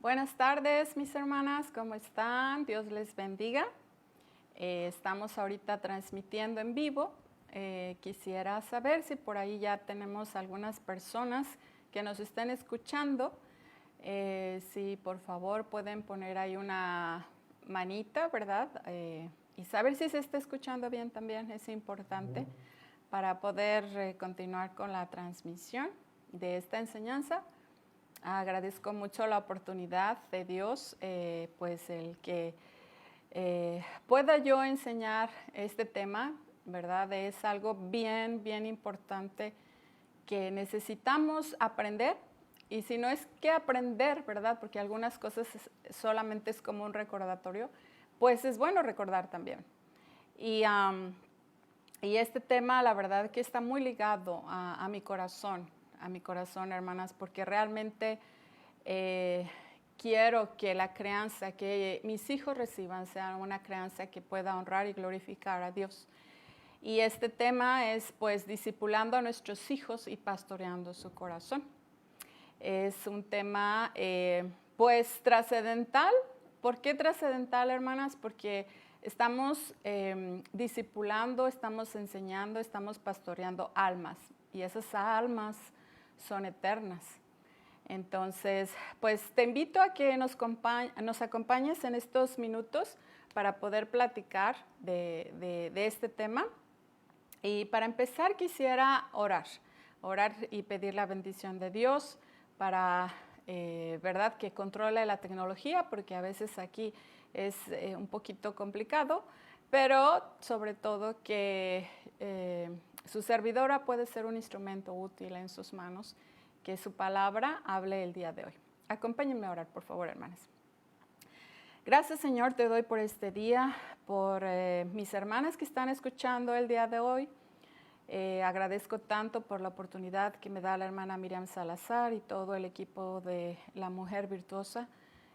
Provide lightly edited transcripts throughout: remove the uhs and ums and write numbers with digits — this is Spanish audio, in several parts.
Buenas tardes, mis hermanas, ¿cómo están? Dios les bendiga. Estamos ahorita transmitiendo en vivo. Quisiera saber si por ahí ya tenemos algunas personas que nos estén escuchando. Si por favor pueden poner ahí una manita, ¿verdad? Y saber si se está escuchando bien también es importante para poder continuar con la transmisión de esta enseñanza. Agradezco mucho la oportunidad de Dios, pues el que pueda yo enseñar este tema, ¿verdad? Es algo bien importante que necesitamos aprender. Y si no es que aprender, ¿verdad? Porque algunas cosas solamente es como un recordatorio, pues es bueno recordar también. Y este tema, la verdad que está muy ligado a mi corazón, hermanas, porque realmente quiero que la crianza que mis hijos reciban sea una crianza que pueda honrar y glorificar a Dios. Y este tema es pues discipulando a nuestros hijos y pastoreando su corazón. Es un tema pues trascendental. ¿Por qué trascendental, hermanas? Porque estamos discipulando, estamos enseñando, estamos pastoreando almas. Y esas almas son eternas. Entonces, pues te invito a que nos acompañes en estos minutos para poder platicar de este tema. Y para empezar quisiera orar y pedir la bendición de Dios para, ¿verdad?, que controle la tecnología, porque a veces aquí es un poquito complicado, pero sobre todo que su servidora puede ser un instrumento útil en sus manos, que su palabra hable el día de hoy. Acompáñenme a orar, por favor, hermanas. Gracias, Señor, te doy por este día, por mis hermanas que están escuchando el día de hoy. Agradezco tanto por la oportunidad que me da la hermana Miriam Salazar y todo el equipo de La Mujer Virtuosa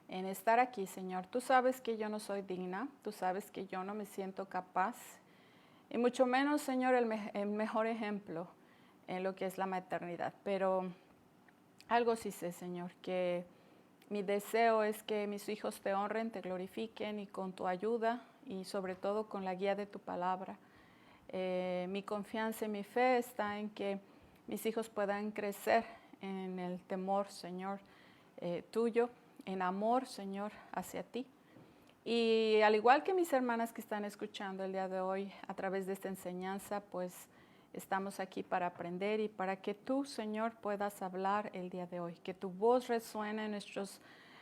en estar aquí, Señor. Tú sabes que yo no soy digna, tú sabes que yo no me siento capaz, y mucho menos, Señor, el mejor ejemplo en lo que es la maternidad. Pero algo sí sé, Señor, que mi deseo es que mis hijos te honren, te glorifiquen, y con tu ayuda y sobre todo con la guía de tu palabra. Mi confianza y mi fe está en que mis hijos puedan crecer en el temor, Señor, tuyo, en amor, Señor, hacia ti. Y al igual que mis hermanas que están escuchando el día de hoy a través de esta enseñanza, pues estamos aquí para aprender y para que tú, Señor, puedas hablar el día de hoy. Que tu voz resuene en nuestros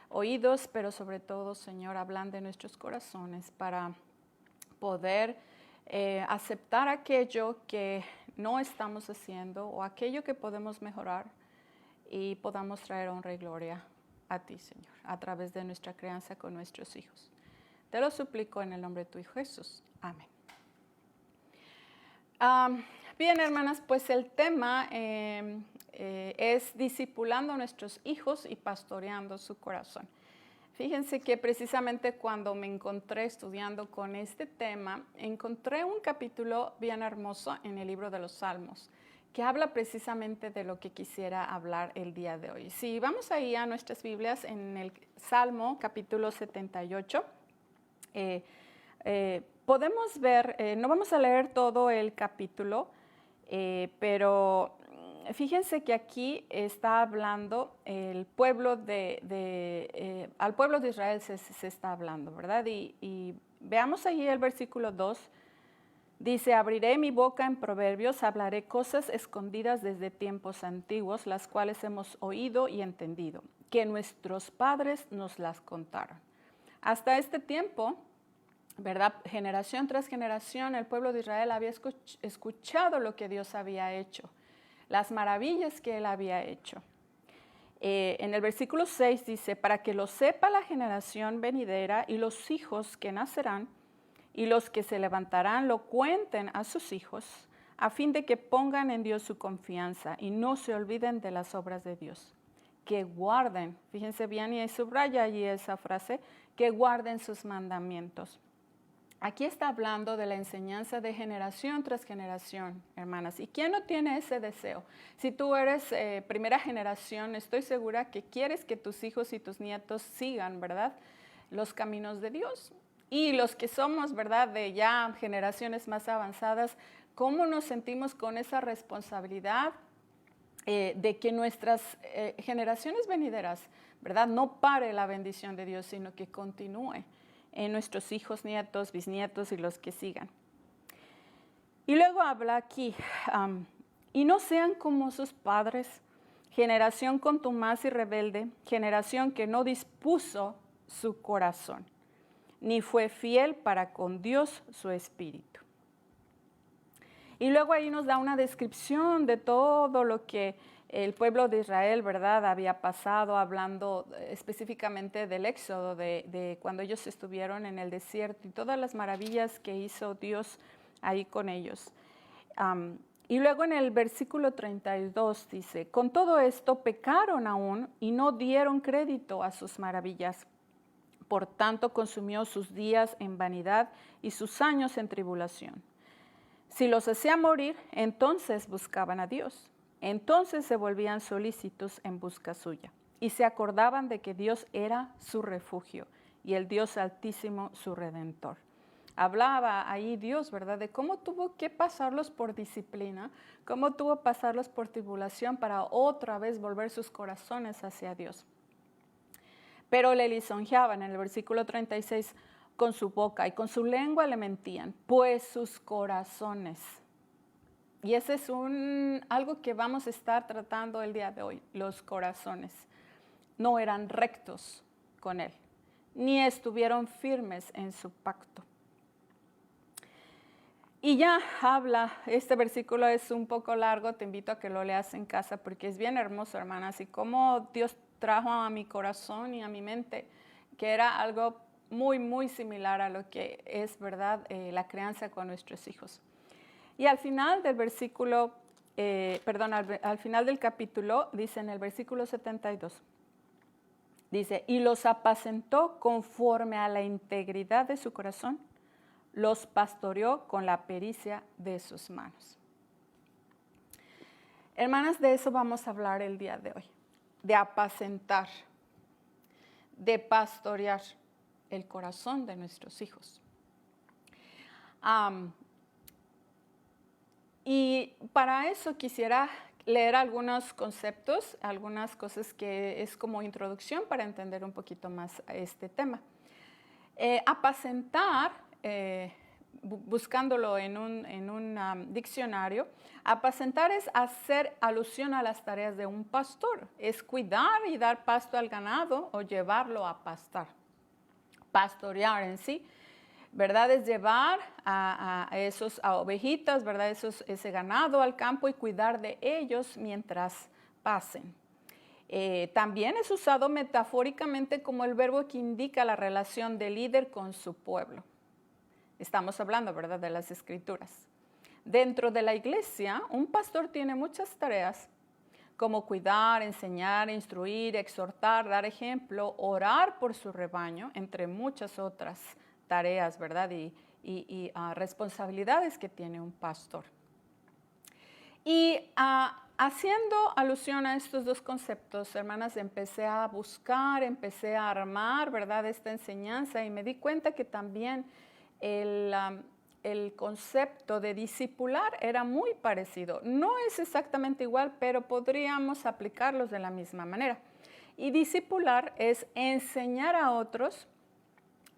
oídos, pero sobre todo, Señor, ablande nuestros corazones para poder aceptar aquello que no estamos haciendo o aquello que podemos mejorar, y podamos traer honra y gloria a ti, Señor, a través de nuestra crianza con nuestros hijos. Te lo suplico en el nombre de tu Hijo Jesús. Amén. Bien, hermanas, pues el tema es discipulando a nuestros hijos y pastoreando su corazón. Fíjense que precisamente cuando me encontré estudiando con este tema, encontré un capítulo bien hermoso en el libro de los Salmos, que habla precisamente de lo que quisiera hablar el día de hoy. Si vamos ahí a nuestras Biblias, en el Salmo capítulo 78, podemos ver, no vamos a leer todo el capítulo, pero fíjense que aquí está hablando el pueblo al pueblo de Israel se está hablando, ¿verdad? Y veamos ahí el versículo 2. Dice: abriré mi boca en proverbios, hablaré cosas escondidas desde tiempos antiguos, las cuales hemos oído y entendido, que nuestros padres nos las contaron. Hasta este tiempo, ¿verdad?, generación tras generación, el pueblo de Israel había escuchado lo que Dios había hecho, las maravillas que Él había hecho. En el versículo 6 dice: para que lo sepa la generación venidera y los hijos que nacerán, y los que se levantarán lo cuenten a sus hijos, a fin de que pongan en Dios su confianza y no se olviden de las obras de Dios. Que guarden, fíjense bien, y subraya allí esa frase, que guarden sus mandamientos. aquí está hablando de la enseñanza de generación tras generación, hermanas. ¿Y quién no tiene ese deseo? Si tú eres primera generación, estoy segura que quieres que tus hijos y tus nietos sigan, ¿verdad?, los caminos de Dios. Y los que somos, ¿verdad?, de ya generaciones más avanzadas, ¿cómo nos sentimos con esa responsabilidad de que nuestras generaciones venideras, ¿verdad?, no pare la bendición de Dios, sino que continúe en nuestros hijos, nietos, bisnietos y los que sigan? Y luego habla aquí, y no sean como sus padres, generación contumaz y rebelde, generación que no dispuso su corazón, ni fue fiel para con Dios su espíritu. Y luego ahí nos da una descripción de todo lo que el pueblo de Israel, ¿verdad?, había pasado, hablando específicamente del éxodo, de cuando ellos estuvieron en el desierto y todas las maravillas que hizo Dios ahí con ellos. Y luego en el versículo 32 dice, con todo esto pecaron aún y no dieron crédito a sus maravillas. Por tanto, consumió sus días en vanidad y sus años en tribulación. Si los hacía morir, entonces buscaban a Dios. Entonces se volvían solícitos en busca suya y se acordaban de que Dios era su refugio y el Dios Altísimo su Redentor. Hablaba ahí Dios, ¿verdad?, de cómo tuvo que pasarlos por disciplina, cómo tuvo que pasarlos por tribulación para otra vez volver sus corazones hacia Dios. Pero le lisonjeaban, en el versículo 36, con su boca y con su lengua le mentían, pues sus corazones. Y ese es algo que vamos a estar tratando el día de hoy, los corazones. No eran rectos con Él, ni estuvieron firmes en su pacto. Y ya habla, este versículo es un poco largo, te invito a que lo leas en casa porque es bien hermoso, hermanas, y cómo Dios trajo a mi corazón y a mi mente, que era algo muy, muy similar a lo que es, ¿verdad?, la crianza con nuestros hijos. Y al final del versículo, al final del capítulo, dice en el versículo 72, dice, y los apacentó conforme a la integridad de su corazón, los pastoreó con la pericia de sus manos. Hermanas, de eso vamos a hablar el día de hoy, de apacentar, de pastorear el corazón de nuestros hijos. Y para eso quisiera leer algunos conceptos, algunas cosas que es como introducción para entender un poquito más este tema. Apacentar, buscándolo en un diccionario, apacentar es hacer alusión a las tareas de un pastor, es cuidar y dar pasto al ganado o llevarlo a pastar. Pastorear en sí, ¿verdad?, es llevar a ovejitas, ¿verdad?, ese ganado al campo y cuidar de ellos mientras pasen. También es usado metafóricamente como el verbo que indica la relación del líder con su pueblo. Estamos hablando, ¿verdad?, de las Escrituras. Dentro de la iglesia, un pastor tiene muchas tareas, como cuidar, enseñar, instruir, exhortar, dar ejemplo, orar por su rebaño, entre muchas otras tareas, ¿verdad?, y responsabilidades que tiene un pastor. Y haciendo alusión a estos dos conceptos, hermanas, empecé a buscar, empecé a armar, ¿verdad?, esta enseñanza y me di cuenta que también el concepto de discipular era muy parecido. No es exactamente igual, pero podríamos aplicarlos de la misma manera. Y discipular es enseñar a otros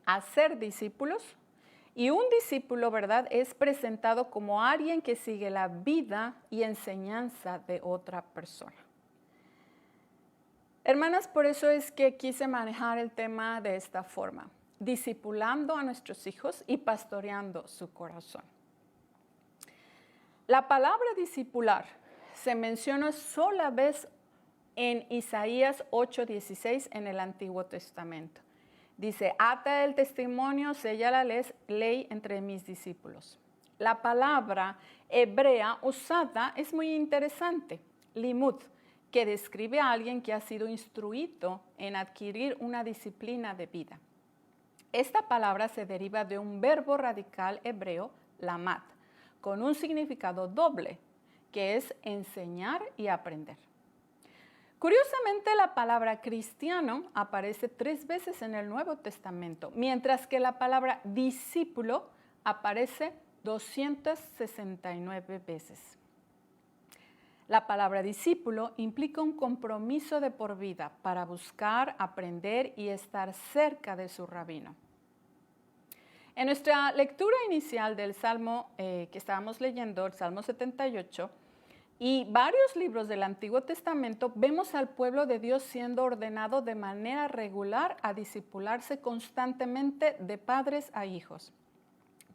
a ser discípulos. Y un discípulo, ¿verdad?, es presentado como alguien que sigue la vida y enseñanza de otra persona. Hermanas, por eso es que quise manejar el tema de esta forma, discipulando a nuestros hijos y pastoreando su corazón. La palabra discipular se menciona sola vez en Isaías 8:16 en el Antiguo Testamento. Dice, ata el testimonio, sella la ley entre mis discípulos. La palabra hebrea usada es muy interesante, limud, que describe a alguien que ha sido instruido en adquirir una disciplina de vida. Esta palabra se deriva de un verbo radical hebreo, lamad, con un significado doble, que es enseñar y aprender. Curiosamente, la palabra cristiano aparece 3 veces en el Nuevo Testamento, mientras que la palabra discípulo aparece 269 veces. La palabra discípulo implica un compromiso de por vida para buscar, aprender y estar cerca de su rabino. En nuestra lectura inicial del Salmo que estábamos leyendo, el Salmo 78, y varios libros del Antiguo Testamento, vemos al pueblo de Dios siendo ordenado de manera regular a discipularse constantemente de padres a hijos,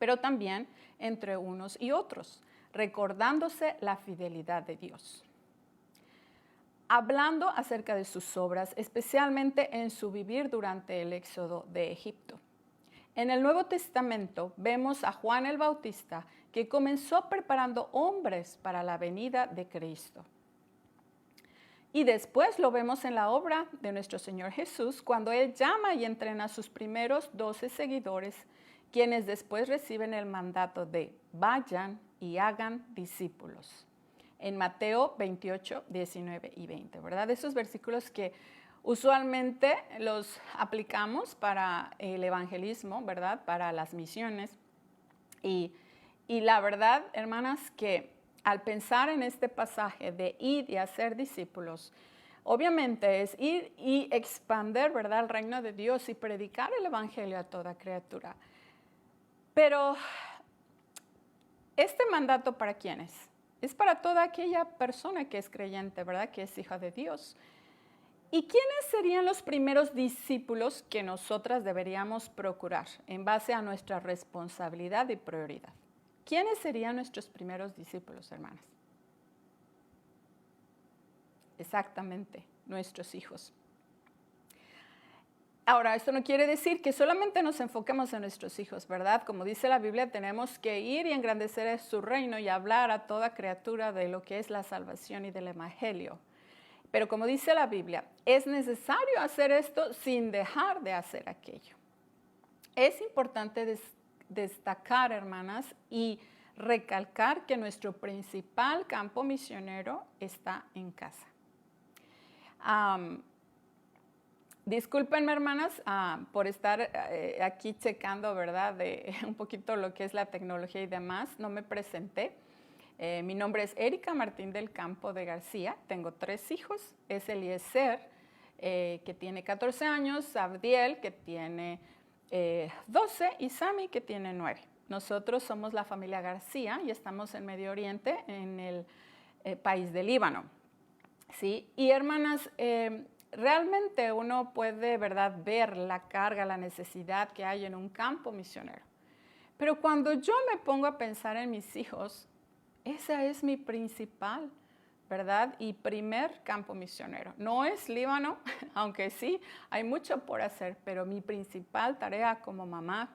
pero también entre unos y otros, recordándose la fidelidad de Dios. Hablando acerca de sus obras, especialmente en su vivir durante el éxodo de Egipto. En el Nuevo Testamento vemos a Juan el Bautista, que comenzó preparando hombres para la venida de Cristo. Y después lo vemos en la obra de nuestro Señor Jesús, cuando Él llama y entrena a sus primeros 12 seguidores, quienes después reciben el mandato de vayan y hagan discípulos. En Mateo 28, 19 y 20, ¿verdad? Esos versículos que usualmente los aplicamos para el evangelismo, ¿verdad? Para las misiones. Y la verdad, hermanas, que al pensar en este pasaje de ir y hacer discípulos, obviamente es ir y expandir, ¿verdad?, el reino de Dios y predicar el evangelio a toda criatura. Pero este mandato, ¿para quién es? Es para toda aquella persona que es creyente, ¿verdad?, que es hija de Dios. ¿Y quiénes serían los primeros discípulos que nosotras deberíamos procurar en base a nuestra responsabilidad y prioridad? ¿Quiénes serían nuestros primeros discípulos, hermanas? Exactamente, nuestros hijos. Ahora, esto no quiere decir que solamente nos enfoquemos en nuestros hijos, ¿verdad? Como dice la Biblia, tenemos que ir y engrandecer su reino y hablar a toda criatura de lo que es la salvación y del evangelio. Pero como dice la Biblia, es necesario hacer esto sin dejar de hacer aquello. Es importante destacar, hermanas, y recalcar que nuestro principal campo misionero está en casa. Discúlpenme, hermanas, por estar aquí checando, ¿verdad?, de un poquito lo que es la tecnología y demás. No me presenté. Mi nombre es Erika Martín del Campo de García. Tengo 3 hijos. Es Eliezer, que tiene 14 años, Abdiel, que tiene 12, y Sami, que tiene 9. Nosotros somos la familia García y estamos en Medio Oriente, en el país de Líbano. ¿Sí? Y hermanas, realmente uno puede, ¿verdad?, ver la carga, la necesidad que hay en un campo misionero. Pero cuando yo me pongo a pensar en mis hijos, esa es mi principal, ¿verdad?, y primer campo misionero. No es Líbano, aunque sí, hay mucho por hacer, pero mi principal tarea como mamá,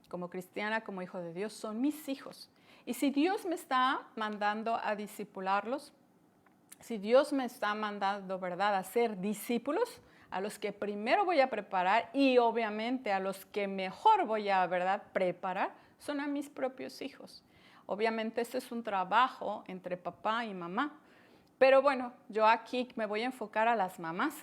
como cristiana, como hijo de Dios, son mis hijos. Y si Dios me está mandando a discipularlos, si Dios me está mandando, ¿verdad?, a ser discípulos, a los que primero voy a preparar y obviamente a los que mejor voy a, ¿verdad?, preparar, son a mis propios hijos. Obviamente este es un trabajo entre papá y mamá. Pero bueno, yo aquí me voy a enfocar a las mamás.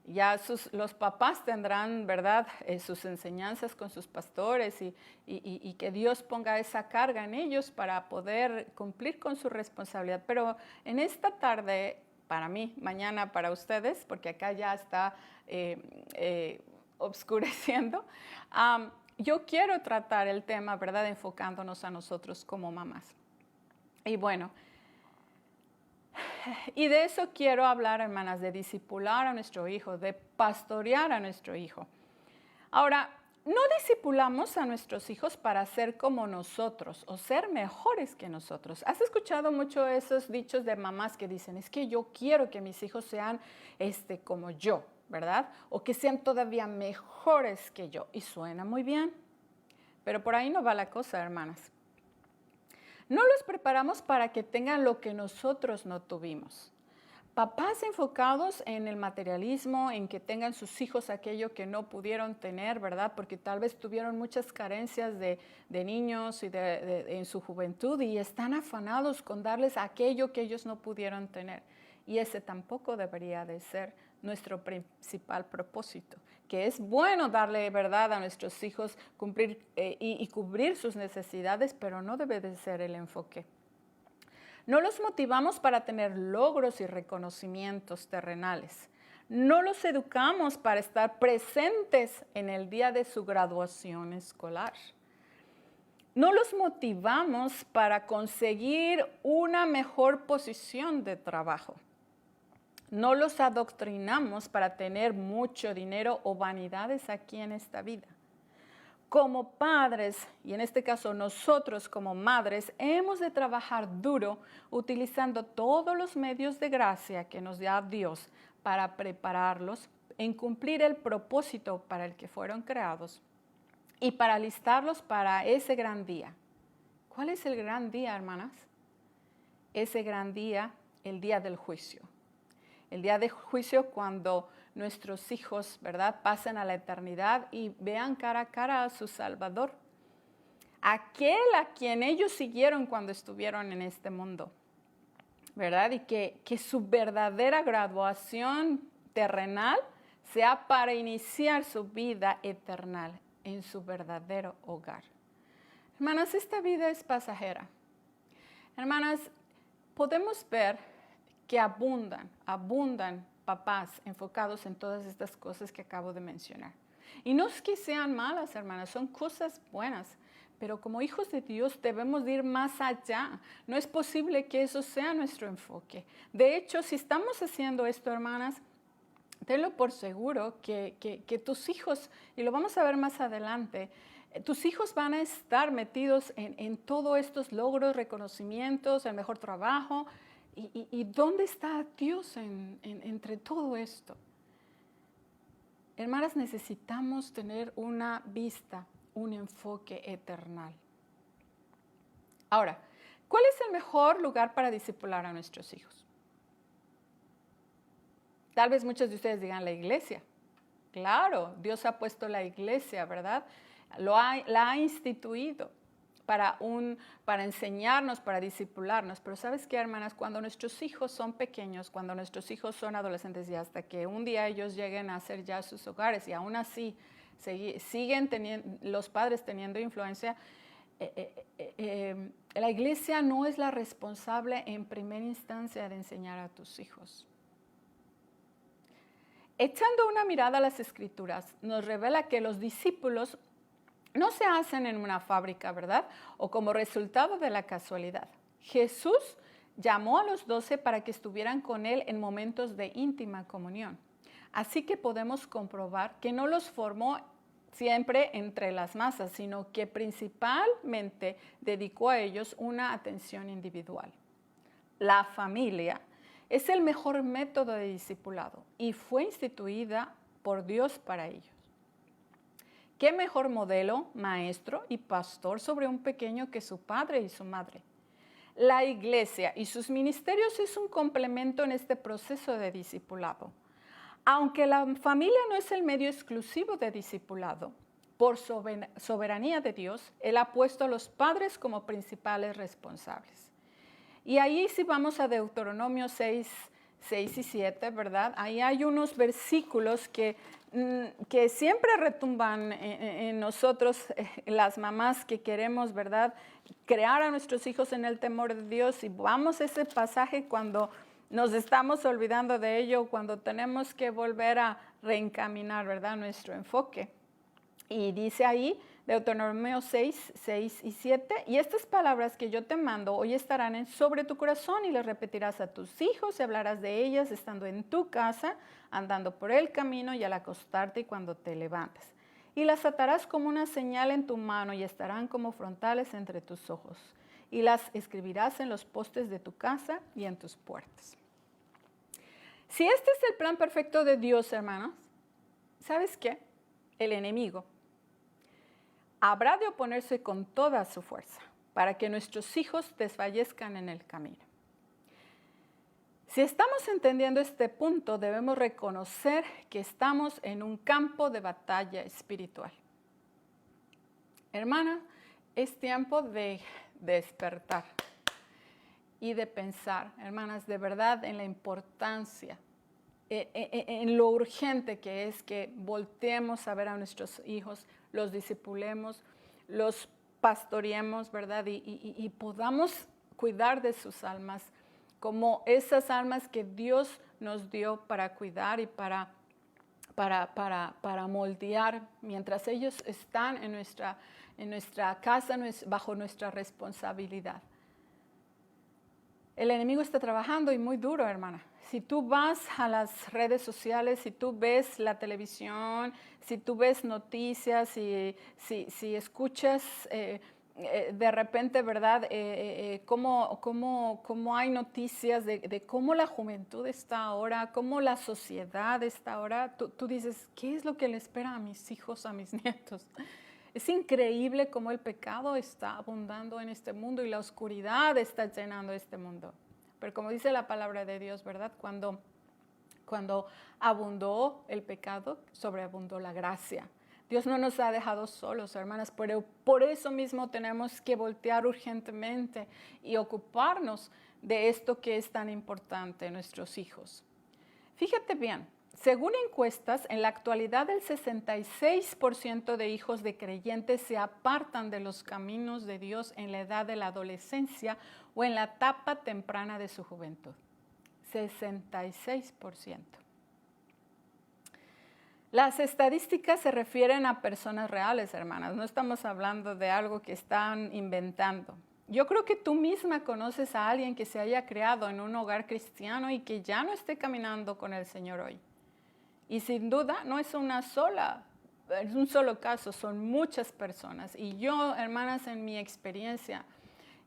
Ya los papás tendrán, ¿verdad?, sus enseñanzas con sus pastores y que Dios ponga esa carga en ellos para poder cumplir con su responsabilidad. Pero en esta tarde, para mí, mañana para ustedes, porque acá ya está oscureciendo, yo quiero tratar el tema, ¿verdad?, enfocándonos a nosotros como mamás. Y bueno, y de eso quiero hablar, hermanas, de discipular a nuestro hijo, de pastorear a nuestro hijo. Ahora, no discipulamos a nuestros hijos para ser como nosotros o ser mejores que nosotros. ¿Has escuchado mucho esos dichos de mamás que dicen, es que yo quiero que mis hijos sean como yo, ¿verdad? O que sean todavía mejores que yo. Y suena muy bien, pero por ahí no va la cosa, hermanas. No los preparamos para que tengan lo que nosotros no tuvimos, papás enfocados en el materialismo, en que tengan sus hijos aquello que no pudieron tener, ¿verdad? Porque tal vez tuvieron muchas carencias de niños y en su juventud y están afanados con darles aquello que ellos no pudieron tener. Y ese tampoco debería de ser nuestro principal propósito, que es bueno darle, ¿verdad?, a nuestros hijos cumplir y cubrir sus necesidades, pero no debe de ser el enfoque. No los motivamos para tener logros y reconocimientos terrenales. No los educamos para estar presentes en el día de su graduación escolar. No los motivamos para conseguir una mejor posición de trabajo. No los adoctrinamos para tener mucho dinero o vanidades aquí en esta vida. Como padres, y en este caso nosotros como madres, hemos de trabajar duro utilizando todos los medios de gracia que nos da Dios para prepararlos en cumplir el propósito para el que fueron creados y para alistarlos para ese gran día. ¿Cuál es el gran día, hermanas? Ese gran día, el día del juicio. El día del juicio cuando nuestros hijos, ¿verdad?, pasen a la eternidad y vean cara a cara a su Salvador, aquel a quien ellos siguieron cuando estuvieron en este mundo, ¿verdad? Y que su verdadera graduación terrenal sea para iniciar su vida eterna en su verdadero hogar. Hermanas, esta vida es pasajera. Hermanas, podemos ver que abundan papás enfocados en todas estas cosas que acabo de mencionar. Y no es que sean malas, hermanas, son cosas buenas, pero como hijos de Dios debemos ir más allá. No es posible que eso sea nuestro enfoque. De hecho, si estamos haciendo esto, hermanas, tenlo por seguro que tus hijos, y lo vamos a ver más adelante, tus hijos van a estar metidos en todos estos logros, reconocimientos, el mejor trabajo. ¿Y dónde está Dios entre todo esto? Hermanas, necesitamos tener una vista, un enfoque eternal. Ahora, ¿cuál es el mejor lugar para discipular a nuestros hijos? Tal vez muchos de ustedes digan la iglesia. Claro, Dios ha puesto la iglesia, ¿verdad? La ha instituido para enseñarnos, para discipularnos. Pero ¿sabes qué, hermanas? Cuando nuestros hijos son pequeños, cuando nuestros hijos son adolescentes y hasta que un día ellos lleguen a hacer ya sus hogares y aún así siguen los padres teniendo influencia, la iglesia no es la responsable en primera instancia de enseñar a tus hijos. Echando una mirada a las Escrituras, nos revela que los discípulos no se hacen en una fábrica, ¿verdad? O como resultado de la casualidad. Jesús llamó a los 12 para que estuvieran con Él en momentos de íntima comunión. Así que podemos comprobar que no los formó siempre entre las masas, sino que principalmente dedicó a ellos una atención individual. La familia es el mejor método de discipulado y fue instituida por Dios para ellos. ¿Qué mejor modelo, maestro y pastor sobre un pequeño que su padre y su madre? La iglesia y sus ministerios es un complemento en este proceso de discipulado. Aunque la familia no es el medio exclusivo de discipulado, por soberanía de Dios, Él ha puesto a los padres como principales responsables. Y ahí si vamos a Deuteronomio 6 y 7, ¿verdad? Ahí hay unos versículos que siempre retumban en nosotros, las mamás que queremos, ¿verdad?, crear a nuestros hijos en el temor de Dios. Y vamos a ese pasaje cuando nos estamos olvidando de ello, cuando tenemos que volver a reencaminar, ¿verdad?, nuestro enfoque. Y dice ahí, Deuteronomio 6 y 7, y estas palabras que yo te mando hoy estarán sobre tu corazón y las repetirás a tus hijos y hablarás de ellas estando en tu casa, andando por el camino y al acostarte y cuando te levantes. Y las atarás como una señal en tu mano y estarán como frontales entre tus ojos. Y las escribirás en los postes de tu casa y en tus puertas. Si este es el plan perfecto de Dios, hermanos, ¿sabes qué? El enemigo habrá de oponerse con toda su fuerza para que nuestros hijos desfallezcan en el camino. Si estamos entendiendo este punto, debemos reconocer que estamos en un campo de batalla espiritual. Hermana, es tiempo de despertar y de pensar, hermanas, de verdad en la importancia, en lo urgente que es que volteemos a ver a nuestros hijos, los discipulemos, los pastoreemos, ¿verdad? Y podamos cuidar de sus almas, como esas almas que Dios nos dio para cuidar y para moldear mientras ellos están en nuestra casa, bajo nuestra responsabilidad. El enemigo está trabajando y muy duro, hermana. Si tú vas a las redes sociales, si tú ves la televisión, si tú ves noticias, si escuchas de repente, ¿verdad? Cómo hay noticias de cómo la juventud está ahora, cómo la sociedad está ahora. Tú dices, ¿qué es lo que le espera a mis hijos, a mis nietos? Es increíble cómo el pecado está abundando en este mundo y la oscuridad está llenando este mundo. Pero como dice la palabra de Dios, ¿verdad? Cuando abundó el pecado, sobreabundó la gracia. Dios no nos ha dejado solos, hermanas, pero por eso mismo tenemos que voltear urgentemente y ocuparnos de esto que es tan importante, nuestros hijos. Fíjate bien, según encuestas, en la actualidad el 66% de hijos de creyentes se apartan de los caminos de Dios en la edad de la adolescencia o en la etapa temprana de su juventud. 66%. Las estadísticas se refieren a personas reales, hermanas. No estamos hablando de algo que están inventando. Yo creo que tú misma conoces a alguien que se haya criado en un hogar cristiano y que ya no esté caminando con el Señor hoy. Y sin duda no es un solo caso, son muchas personas. Y yo, hermanas, en mi experiencia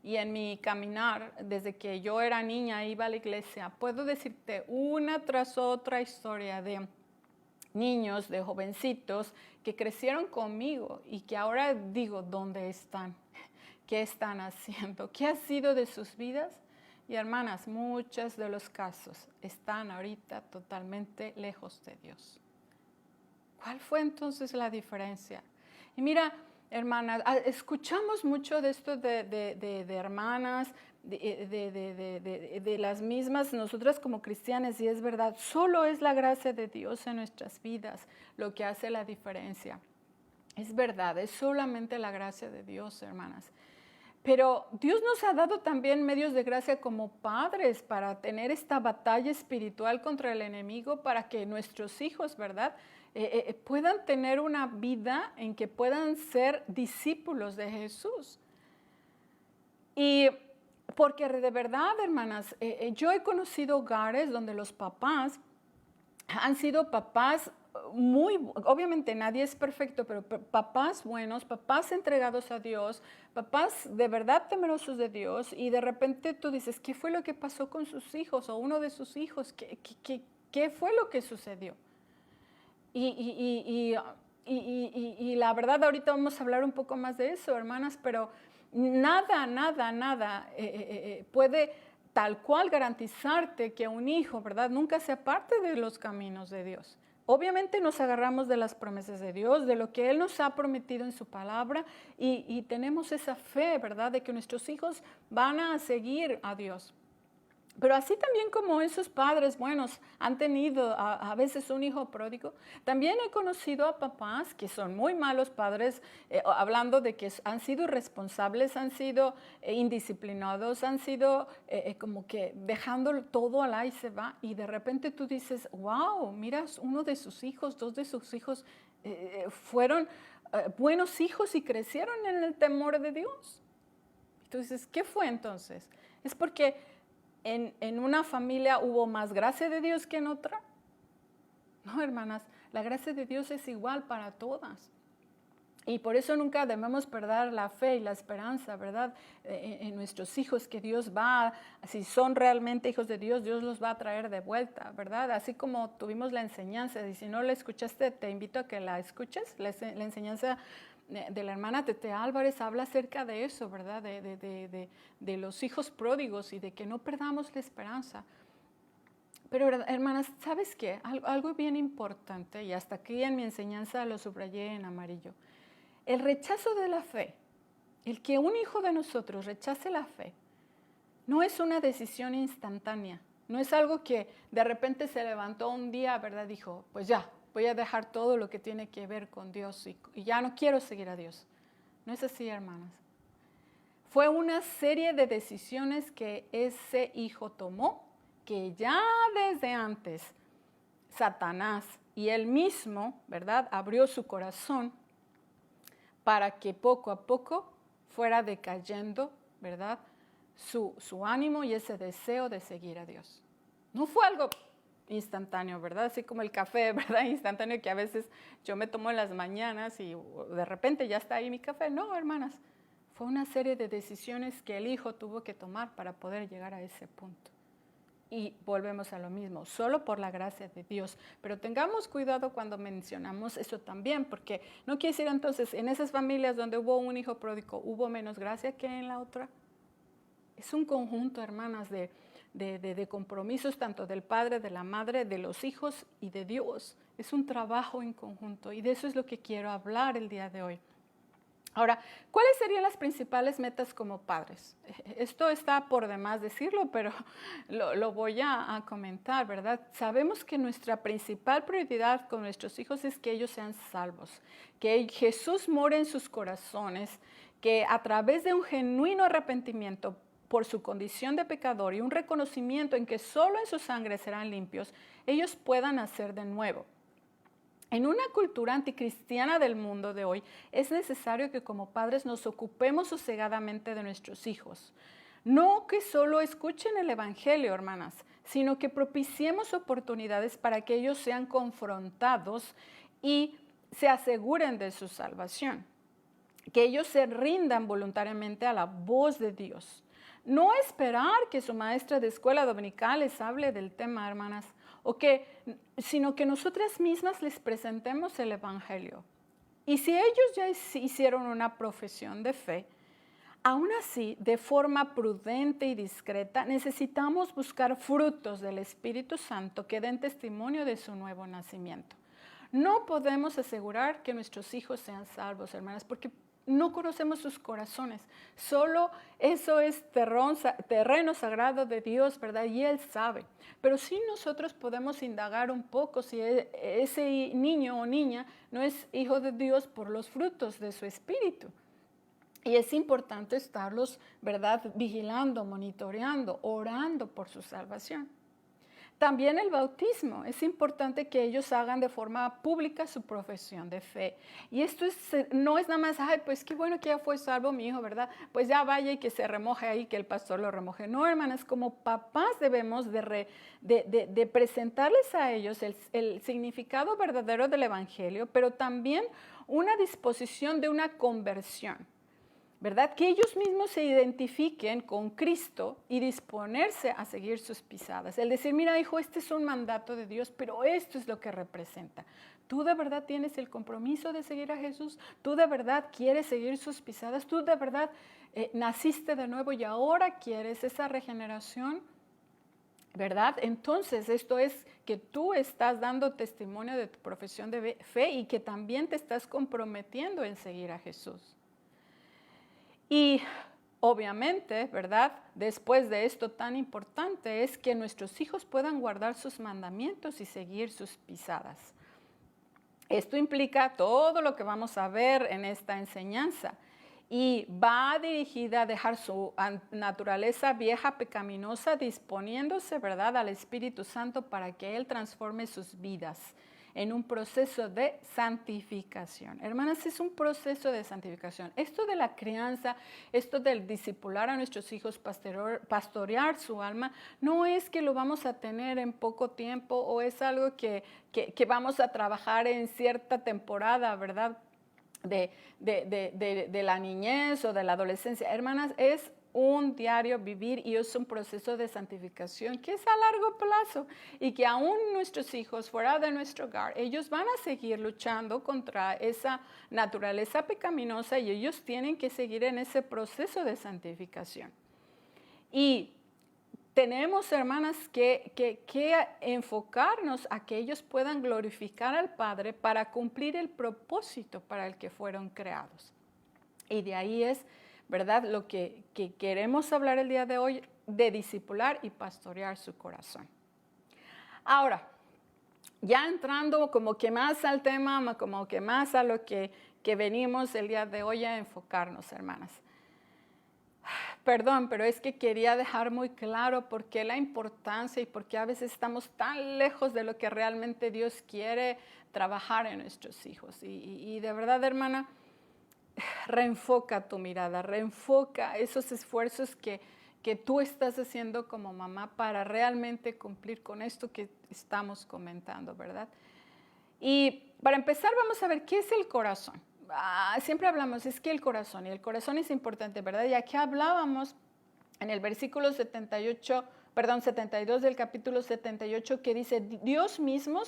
y en mi caminar, desde que yo era niña, iba a la iglesia, puedo decirte una tras otra historia de niños, de jovencitos que crecieron conmigo y que ahora digo, ¿dónde están? ¿Qué están haciendo? ¿Qué ha sido de sus vidas? Y hermanas, muchos de los casos están ahorita totalmente lejos de Dios. ¿Cuál fue entonces la diferencia? Y mira, hermanas, escuchamos mucho de esto de hermanas, de las mismas, nosotras como cristianas, y es verdad, solo es la gracia de Dios en nuestras vidas lo que hace la diferencia. Es verdad, es solamente la gracia de Dios, hermanas. Pero Dios nos ha dado también medios de gracia como padres para tener esta batalla espiritual contra el enemigo, para que nuestros hijos, ¿verdad?, puedan tener una vida en que puedan ser discípulos de Jesús. Y porque de verdad, hermanas, yo he conocido hogares donde los papás han sido papás obviamente nadie es perfecto, pero papás buenos, papás entregados a Dios, papás de verdad temerosos de Dios, y de repente tú dices, ¿qué fue lo que pasó con sus hijos o uno de sus hijos? ¿Qué fue lo que sucedió? Y la verdad, ahorita vamos a hablar un poco más de eso, hermanas, pero nada puede tal cual garantizarte que un hijo, ¿verdad?, nunca se aparte de los caminos de Dios. Obviamente nos agarramos de las promesas de Dios, de lo que Él nos ha prometido en su palabra, y tenemos esa fe, ¿verdad?, de que nuestros hijos van a seguir a Dios. Pero así también como esos padres buenos han tenido a veces un hijo pródigo, también he conocido a papás que son muy malos padres, hablando de que han sido irresponsables, han sido indisciplinados, han sido como que dejando todo al ahí se va, y de repente tú dices, wow, miras, uno de sus hijos, dos de sus hijos fueron buenos hijos y crecieron en el temor de Dios. Y tú dices, ¿qué fue entonces? Es porque en una familia hubo más gracia de Dios que en otra. No, hermanas, la gracia de Dios es igual para todas. Y por eso nunca debemos perder la fe y la esperanza, ¿verdad?, en nuestros hijos, que Dios si son realmente hijos de Dios, Dios los va a traer de vuelta, ¿verdad? Así como tuvimos la enseñanza, y si no la escuchaste, te invito a que la escuches, la enseñanza de la hermana Tete Álvarez habla acerca de eso, ¿verdad?, de los hijos pródigos y de que no perdamos la esperanza. Pero hermanas, ¿sabes qué? Algo bien importante, y hasta aquí en mi enseñanza lo subrayé en amarillo. El rechazo de la fe, el que un hijo de nosotros rechace la fe, no es una decisión instantánea. No es algo que de repente se levantó un día, ¿verdad? Dijo, pues ya, voy a dejar todo lo que tiene que ver con Dios y ya no quiero seguir a Dios. No es así, hermanas. Fue una serie de decisiones que ese hijo tomó, que ya desde antes Satanás y él mismo, ¿verdad?, abrió su corazón para que poco a poco fuera decayendo, ¿verdad?, su ánimo y ese deseo de seguir a Dios. No fue algo instantáneo, ¿verdad? Así como el café, ¿verdad? Instantáneo que a veces yo me tomo en las mañanas y de repente ya está ahí mi café. No, hermanas, fue una serie de decisiones que el hijo tuvo que tomar para poder llegar a ese punto. Y volvemos a lo mismo, solo por la gracia de Dios. Pero tengamos cuidado cuando mencionamos eso también, porque no quiere decir entonces, en esas familias donde hubo un hijo pródigo, ¿hubo menos gracia que en la otra? Es un conjunto, hermanas, de compromisos tanto del padre, de la madre, de los hijos y de Dios. Es un trabajo en conjunto y de eso es lo que quiero hablar el día de hoy. Ahora, ¿cuáles serían las principales metas como padres? Esto está por demás decirlo, pero lo voy a comentar, ¿verdad? Sabemos que nuestra principal prioridad con nuestros hijos es que ellos sean salvos, que Jesús more en sus corazones, que a través de un genuino arrepentimiento por su condición de pecador y un reconocimiento en que solo en su sangre serán limpios, ellos puedan nacer de nuevo. En una cultura anticristiana del mundo de hoy, es necesario que como padres nos ocupemos sosegadamente de nuestros hijos. No que solo escuchen el Evangelio, hermanas, sino que propiciemos oportunidades para que ellos sean confrontados y se aseguren de su salvación. Que ellos se rindan voluntariamente a la voz de Dios. No esperar que su maestra de escuela dominical les hable del tema, hermanas, sino que nosotras mismas les presentemos el Evangelio. Y si ellos ya hicieron una profesión de fe, aún así, de forma prudente y discreta, necesitamos buscar frutos del Espíritu Santo que den testimonio de su nuevo nacimiento. No podemos asegurar que nuestros hijos sean salvos, hermanas, porque no conocemos sus corazones. Solo eso es terreno sagrado de Dios, ¿verdad? Y Él sabe. Pero sí nosotros podemos indagar un poco si ese niño o niña no es hijo de Dios por los frutos de su espíritu. Y es importante estarlos, ¿verdad?, vigilando, monitoreando, orando por su salvación. También el bautismo. Es importante que ellos hagan de forma pública su profesión de fe. Y esto no es nada más, ay, pues qué bueno que ya fue salvo mi hijo, ¿verdad? Pues ya vaya y que se remoje ahí, que el pastor lo remoje. No, hermanas, como papás debemos de presentarles a ellos el significado verdadero del Evangelio, pero también una disposición de una conversión. ¿Verdad? Que ellos mismos se identifiquen con Cristo y disponerse a seguir sus pisadas. El decir, mira, hijo, este es un mandato de Dios, pero esto es lo que representa. ¿Tú de verdad tienes el compromiso de seguir a Jesús? ¿Tú de verdad quieres seguir sus pisadas? ¿Tú de verdad naciste de nuevo y ahora quieres esa regeneración? ¿Verdad? Entonces, esto es que tú estás dando testimonio de tu profesión de fe y que también te estás comprometiendo en seguir a Jesús. Y obviamente, ¿verdad?, después de esto tan importante es que nuestros hijos puedan guardar sus mandamientos y seguir sus pisadas. Esto implica todo lo que vamos a ver en esta enseñanza y va dirigida a dejar su naturaleza vieja pecaminosa disponiéndose, ¿verdad?, al Espíritu Santo para que Él transforme sus vidas en un proceso de santificación. Hermanas, es un proceso de santificación. Esto de la crianza, esto del discipular a nuestros hijos, pastorear su alma, no es que lo vamos a tener en poco tiempo o es algo que vamos a trabajar en cierta temporada, ¿verdad?, de la niñez o de la adolescencia. Hermanas, es un diario vivir y es un proceso de santificación que es a largo plazo y que aún nuestros hijos fuera de nuestro hogar, ellos van a seguir luchando contra esa naturaleza pecaminosa y ellos tienen que seguir en ese proceso de santificación. Y tenemos, hermanas, que enfocarnos a que ellos puedan glorificar al Padre para cumplir el propósito para el que fueron creados. Y de ahí es, ¿verdad?, lo que queremos hablar el día de hoy, de discipular y pastorear su corazón. Ahora, ya entrando como que más al tema, como que más a lo que venimos el día de hoy a enfocarnos, hermanas. Perdón, pero es que quería dejar muy claro por qué la importancia y por qué a veces estamos tan lejos de lo que realmente Dios quiere trabajar en nuestros hijos. Y de verdad, hermana, reenfoca tu mirada, reenfoca esos esfuerzos que tú estás haciendo como mamá para realmente cumplir con esto que estamos comentando, ¿verdad? Y para empezar vamos a ver qué es el corazón. Siempre hablamos, es que el corazón, y el corazón es importante, ¿verdad? Y aquí hablábamos en el versículo 72 del capítulo 78 que dice, Dios mismo,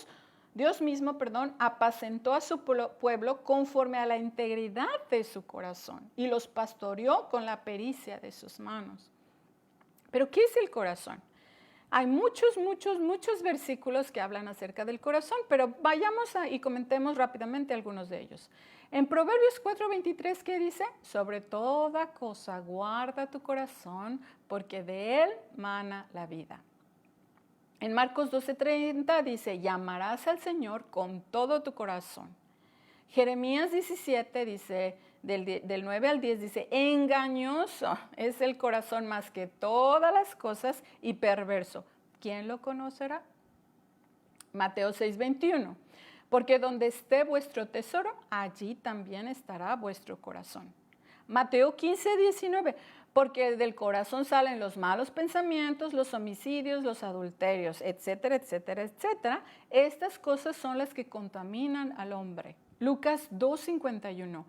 apacentó a su pueblo conforme a la integridad de su corazón y los pastoreó con la pericia de sus manos. ¿Pero qué es el corazón? Hay muchos versículos que hablan acerca del corazón, pero vayamos y comentemos rápidamente algunos de ellos. En Proverbios 4:23, ¿qué dice? Sobre toda cosa guarda tu corazón, porque de él mana la vida. En Marcos 12:30 dice, llamarás al Señor con todo tu corazón. Jeremías 17 dice, del 9 al 10 dice, engañoso es el corazón más que todas las cosas y perverso. ¿Quién lo conocerá? Mateo 6:21, porque donde esté vuestro tesoro, allí también estará vuestro corazón. Mateo 15:19, porque del corazón salen los malos pensamientos, los homicidios, los adulterios, etcétera, etcétera, etcétera. Estas cosas son las que contaminan al hombre. Lucas 2:51.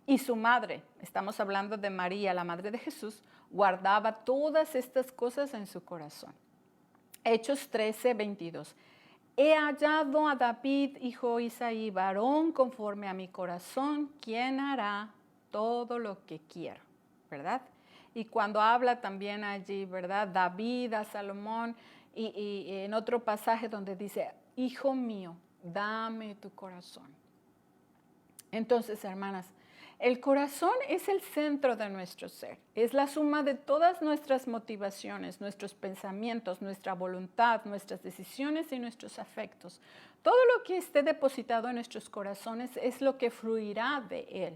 Y su madre, estamos hablando de María, la madre de Jesús, guardaba todas estas cosas en su corazón. Hechos 13:22. He hallado a David, hijo de Isaí, varón conforme a mi corazón, quien hará todo lo que quiero, ¿verdad? Y cuando habla también allí, ¿verdad? David a Salomón y en otro pasaje donde dice, hijo mío, dame tu corazón. Entonces, hermanas, el corazón es el centro de nuestro ser, es la suma de todas nuestras motivaciones, nuestros pensamientos, nuestra voluntad, nuestras decisiones y nuestros afectos. Todo lo que esté depositado en nuestros corazones es lo que fluirá de él.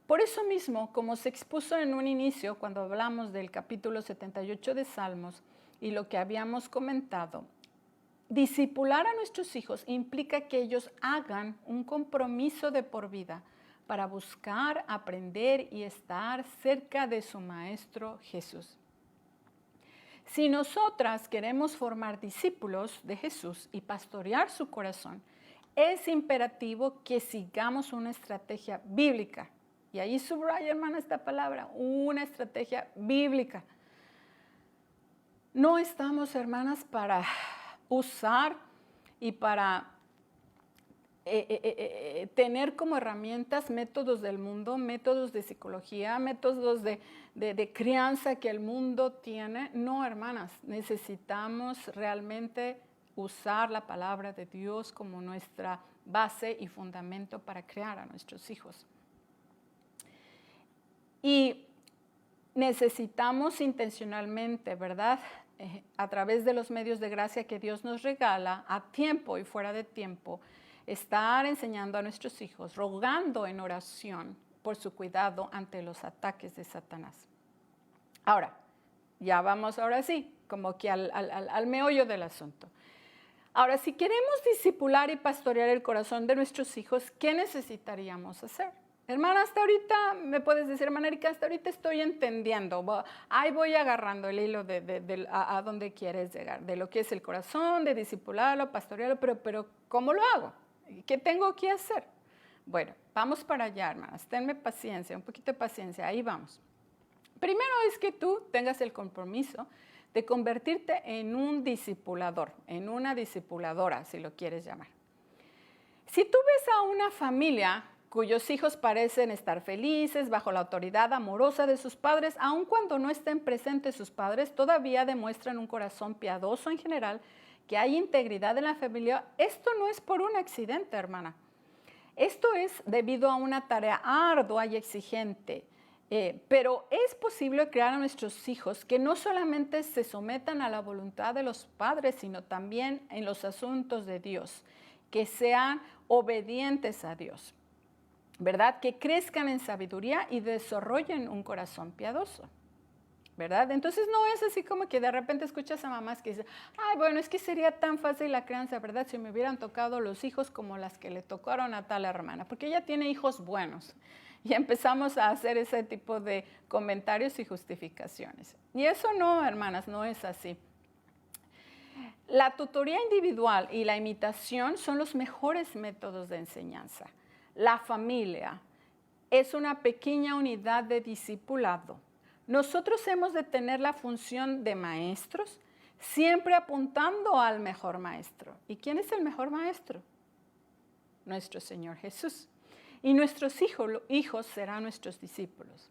Por eso mismo, como se expuso en un inicio cuando hablamos del capítulo 78 de Salmos y lo que habíamos comentado, discipular a nuestros hijos implica que ellos hagan un compromiso de por vida para buscar, aprender y estar cerca de su Maestro Jesús. Si nosotras queremos formar discípulos de Jesús y pastorear su corazón, es imperativo que sigamos una estrategia bíblica. Y ahí subraya, hermana, esta palabra, una estrategia bíblica. No estamos, hermanas, para usar y para tener como herramientas métodos del mundo, métodos de psicología, métodos de crianza que el mundo tiene. No, hermanas, necesitamos realmente usar la palabra de Dios como nuestra base y fundamento para criar a nuestros hijos. Y necesitamos intencionalmente, ¿verdad?, a través de los medios de gracia que Dios nos regala, a tiempo y fuera de tiempo, estar enseñando a nuestros hijos, rogando en oración por su cuidado ante los ataques de Satanás. Ahora, ya vamos ahora sí, como que al meollo del asunto. Ahora, si queremos discipular y pastorear el corazón de nuestros hijos, ¿qué necesitaríamos hacer? Hermana, hasta ahorita, me puedes decir, hermana Erika, hasta ahorita estoy entendiendo, ahí voy agarrando el hilo a dónde quieres llegar, de lo que es el corazón, de discipularlo, pastorearlo, pero ¿cómo lo hago? ¿Qué tengo que hacer? Bueno, vamos para allá, hermanas, tenme paciencia, un poquito de paciencia, ahí vamos. Primero es que tú tengas el compromiso de convertirte en un discipulador, en una discipuladora, si lo quieres llamar. Si tú ves a una familia cuyos hijos parecen estar felices bajo la autoridad amorosa de sus padres, aun cuando no estén presentes sus padres, todavía demuestran un corazón piadoso en general, que hay integridad en la familia. Esto no es por un accidente, hermana. Esto es debido a una tarea ardua y exigente. Pero es posible crear a nuestros hijos que no solamente se sometan a la voluntad de los padres, sino también en los asuntos de Dios, que sean obedientes a Dios, ¿verdad? Que crezcan en sabiduría y desarrollen un corazón piadoso, ¿verdad? Entonces no es así como que de repente escuchas a mamás que dicen, ay, bueno, es que sería tan fácil la crianza, ¿verdad? Si me hubieran tocado los hijos como las que le tocaron a tal hermana, porque ella tiene hijos buenos. Y empezamos a hacer ese tipo de comentarios y justificaciones. Y eso no, hermanas, no es así. La tutoría individual y la imitación son los mejores métodos de enseñanza. La familia es una pequeña unidad de discipulado. Nosotros hemos de tener la función de maestros, siempre apuntando al mejor maestro. ¿Y quién es el mejor maestro? Nuestro Señor Jesús. Y nuestros hijos serán nuestros discípulos.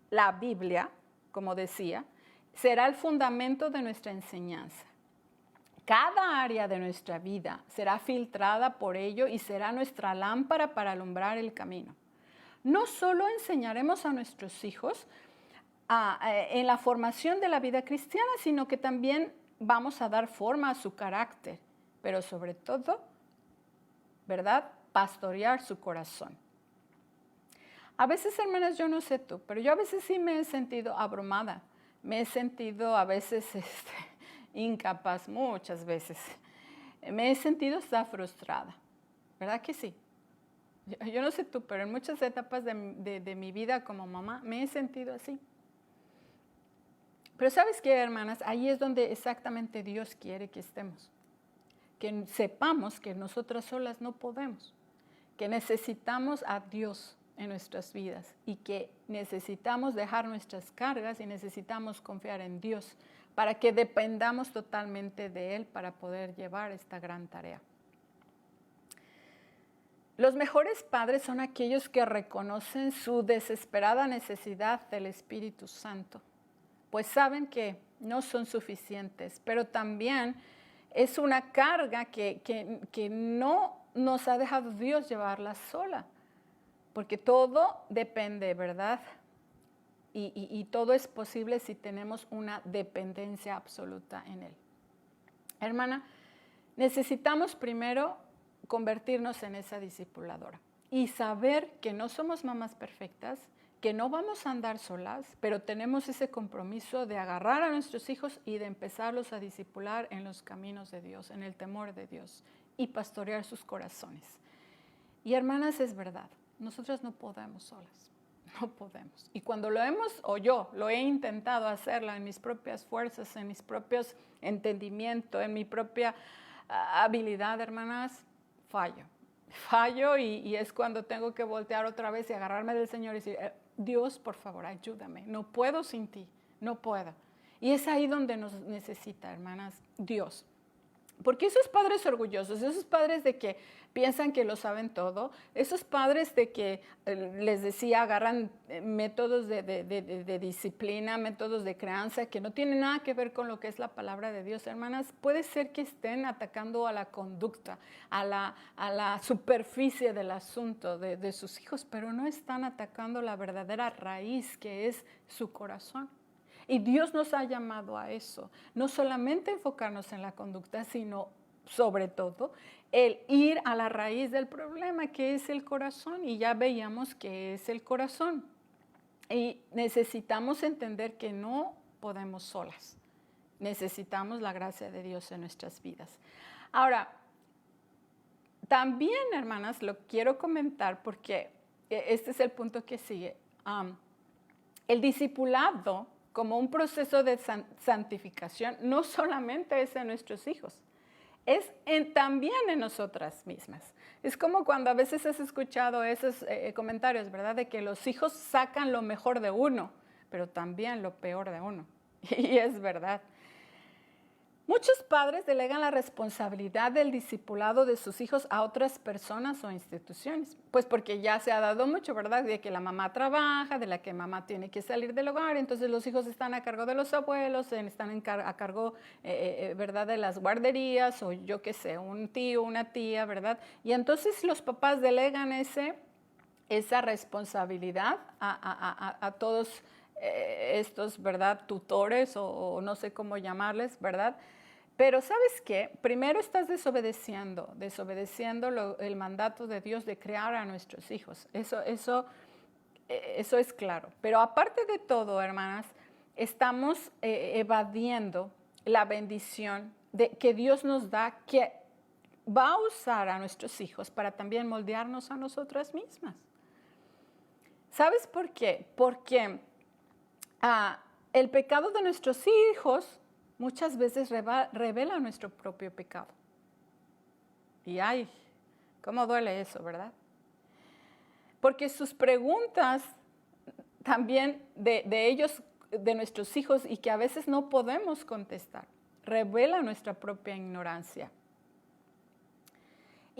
La Biblia, como decía, será el fundamento de nuestra enseñanza. Cada área de nuestra vida será filtrada por ello y será nuestra lámpara para alumbrar el camino. No solo enseñaremos a nuestros hijos en la formación de la vida cristiana, sino que también vamos a dar forma a su carácter, pero sobre todo, ¿verdad?, pastorear su corazón. A veces, hermanas, yo no sé tú, pero yo a veces sí me he sentido abrumada, me he sentido a veces incapaz, muchas veces. Me he sentido hasta frustrada, ¿verdad que sí? Yo no sé tú, pero en muchas etapas de mi vida como mamá me he sentido así. Pero ¿sabes qué, hermanas? Ahí es donde exactamente Dios quiere que estemos. Que sepamos que nosotras solas no podemos, que necesitamos a Dios en nuestras vidas y que necesitamos dejar nuestras cargas y necesitamos confiar en Dios para que dependamos totalmente de Él para poder llevar esta gran tarea. Los mejores padres son aquellos que reconocen su desesperada necesidad del Espíritu Santo, pues saben que no son suficientes, pero también es una carga que no nos ha dejado Dios llevarla sola, porque todo depende, ¿verdad? Y todo es posible si tenemos una dependencia absoluta en Él. Hermana, necesitamos primero convertirnos en esa discipuladora y saber que no somos mamás perfectas, que no vamos a andar solas, pero tenemos ese compromiso de agarrar a nuestros hijos y de empezarlos a discipular en los caminos de Dios, en el temor de Dios y pastorear sus corazones. Y hermanas, es verdad, nosotras no podemos solas, no podemos. Y cuando lo hemos, o yo lo he intentado hacerla en mis propias fuerzas, en mis propios entendimientos, en mi propia habilidad, hermanas, fallo y es cuando tengo que voltear otra vez y agarrarme del Señor y decir, Dios, por favor, ayúdame, no puedo sin ti, no puedo. Y es ahí donde nos necesita, hermanas, Dios. Porque esos padres orgullosos, esos padres de que piensan que lo saben todo, esos padres de que, les decía, agarran métodos de disciplina, métodos de crianza que no tienen nada que ver con lo que es la palabra de Dios, hermanas, puede ser que estén atacando a la conducta, a la superficie del asunto de sus hijos, pero no están atacando la verdadera raíz que es su corazón. Y Dios nos ha llamado a eso, no solamente enfocarnos en la conducta, sino sobre todo el ir a la raíz del problema, que es el corazón, y ya veíamos que es el corazón. Y necesitamos entender que no podemos solas, necesitamos la gracia de Dios en nuestras vidas. Ahora, también, hermanas, lo quiero comentar porque este es el punto que sigue. El discipulado como un proceso de santificación, no solamente es en nuestros hijos, es también en nosotras mismas. Es como cuando a veces has escuchado esos comentarios, ¿verdad? De que los hijos sacan lo mejor de uno, pero también lo peor de uno. Y es verdad. Muchos padres delegan la responsabilidad del discipulado de sus hijos a otras personas o instituciones, pues porque ya se ha dado mucho, ¿verdad? De que la mamá trabaja, de la que mamá tiene que salir del hogar, entonces los hijos están a cargo de los abuelos, están a cargo, ¿verdad?, de las guarderías o yo qué sé, un tío, una tía, ¿verdad? Y entonces los papás delegan esa responsabilidad a todos estos, ¿verdad?, tutores o no sé cómo llamarles, ¿verdad? Pero ¿sabes qué? Primero estás desobedeciendo el mandato de Dios de crear a nuestros hijos. Eso es claro. Pero aparte de todo, hermanas, estamos evadiendo la bendición que Dios nos da, que va a usar a nuestros hijos para también moldearnos a nosotras mismas. ¿Sabes por qué? Porque el pecado de nuestros hijos muchas veces revela nuestro propio pecado. Y ay, cómo duele eso, ¿verdad? Porque sus preguntas también de ellos, de nuestros hijos, y que a veces no podemos contestar, revela nuestra propia ignorancia.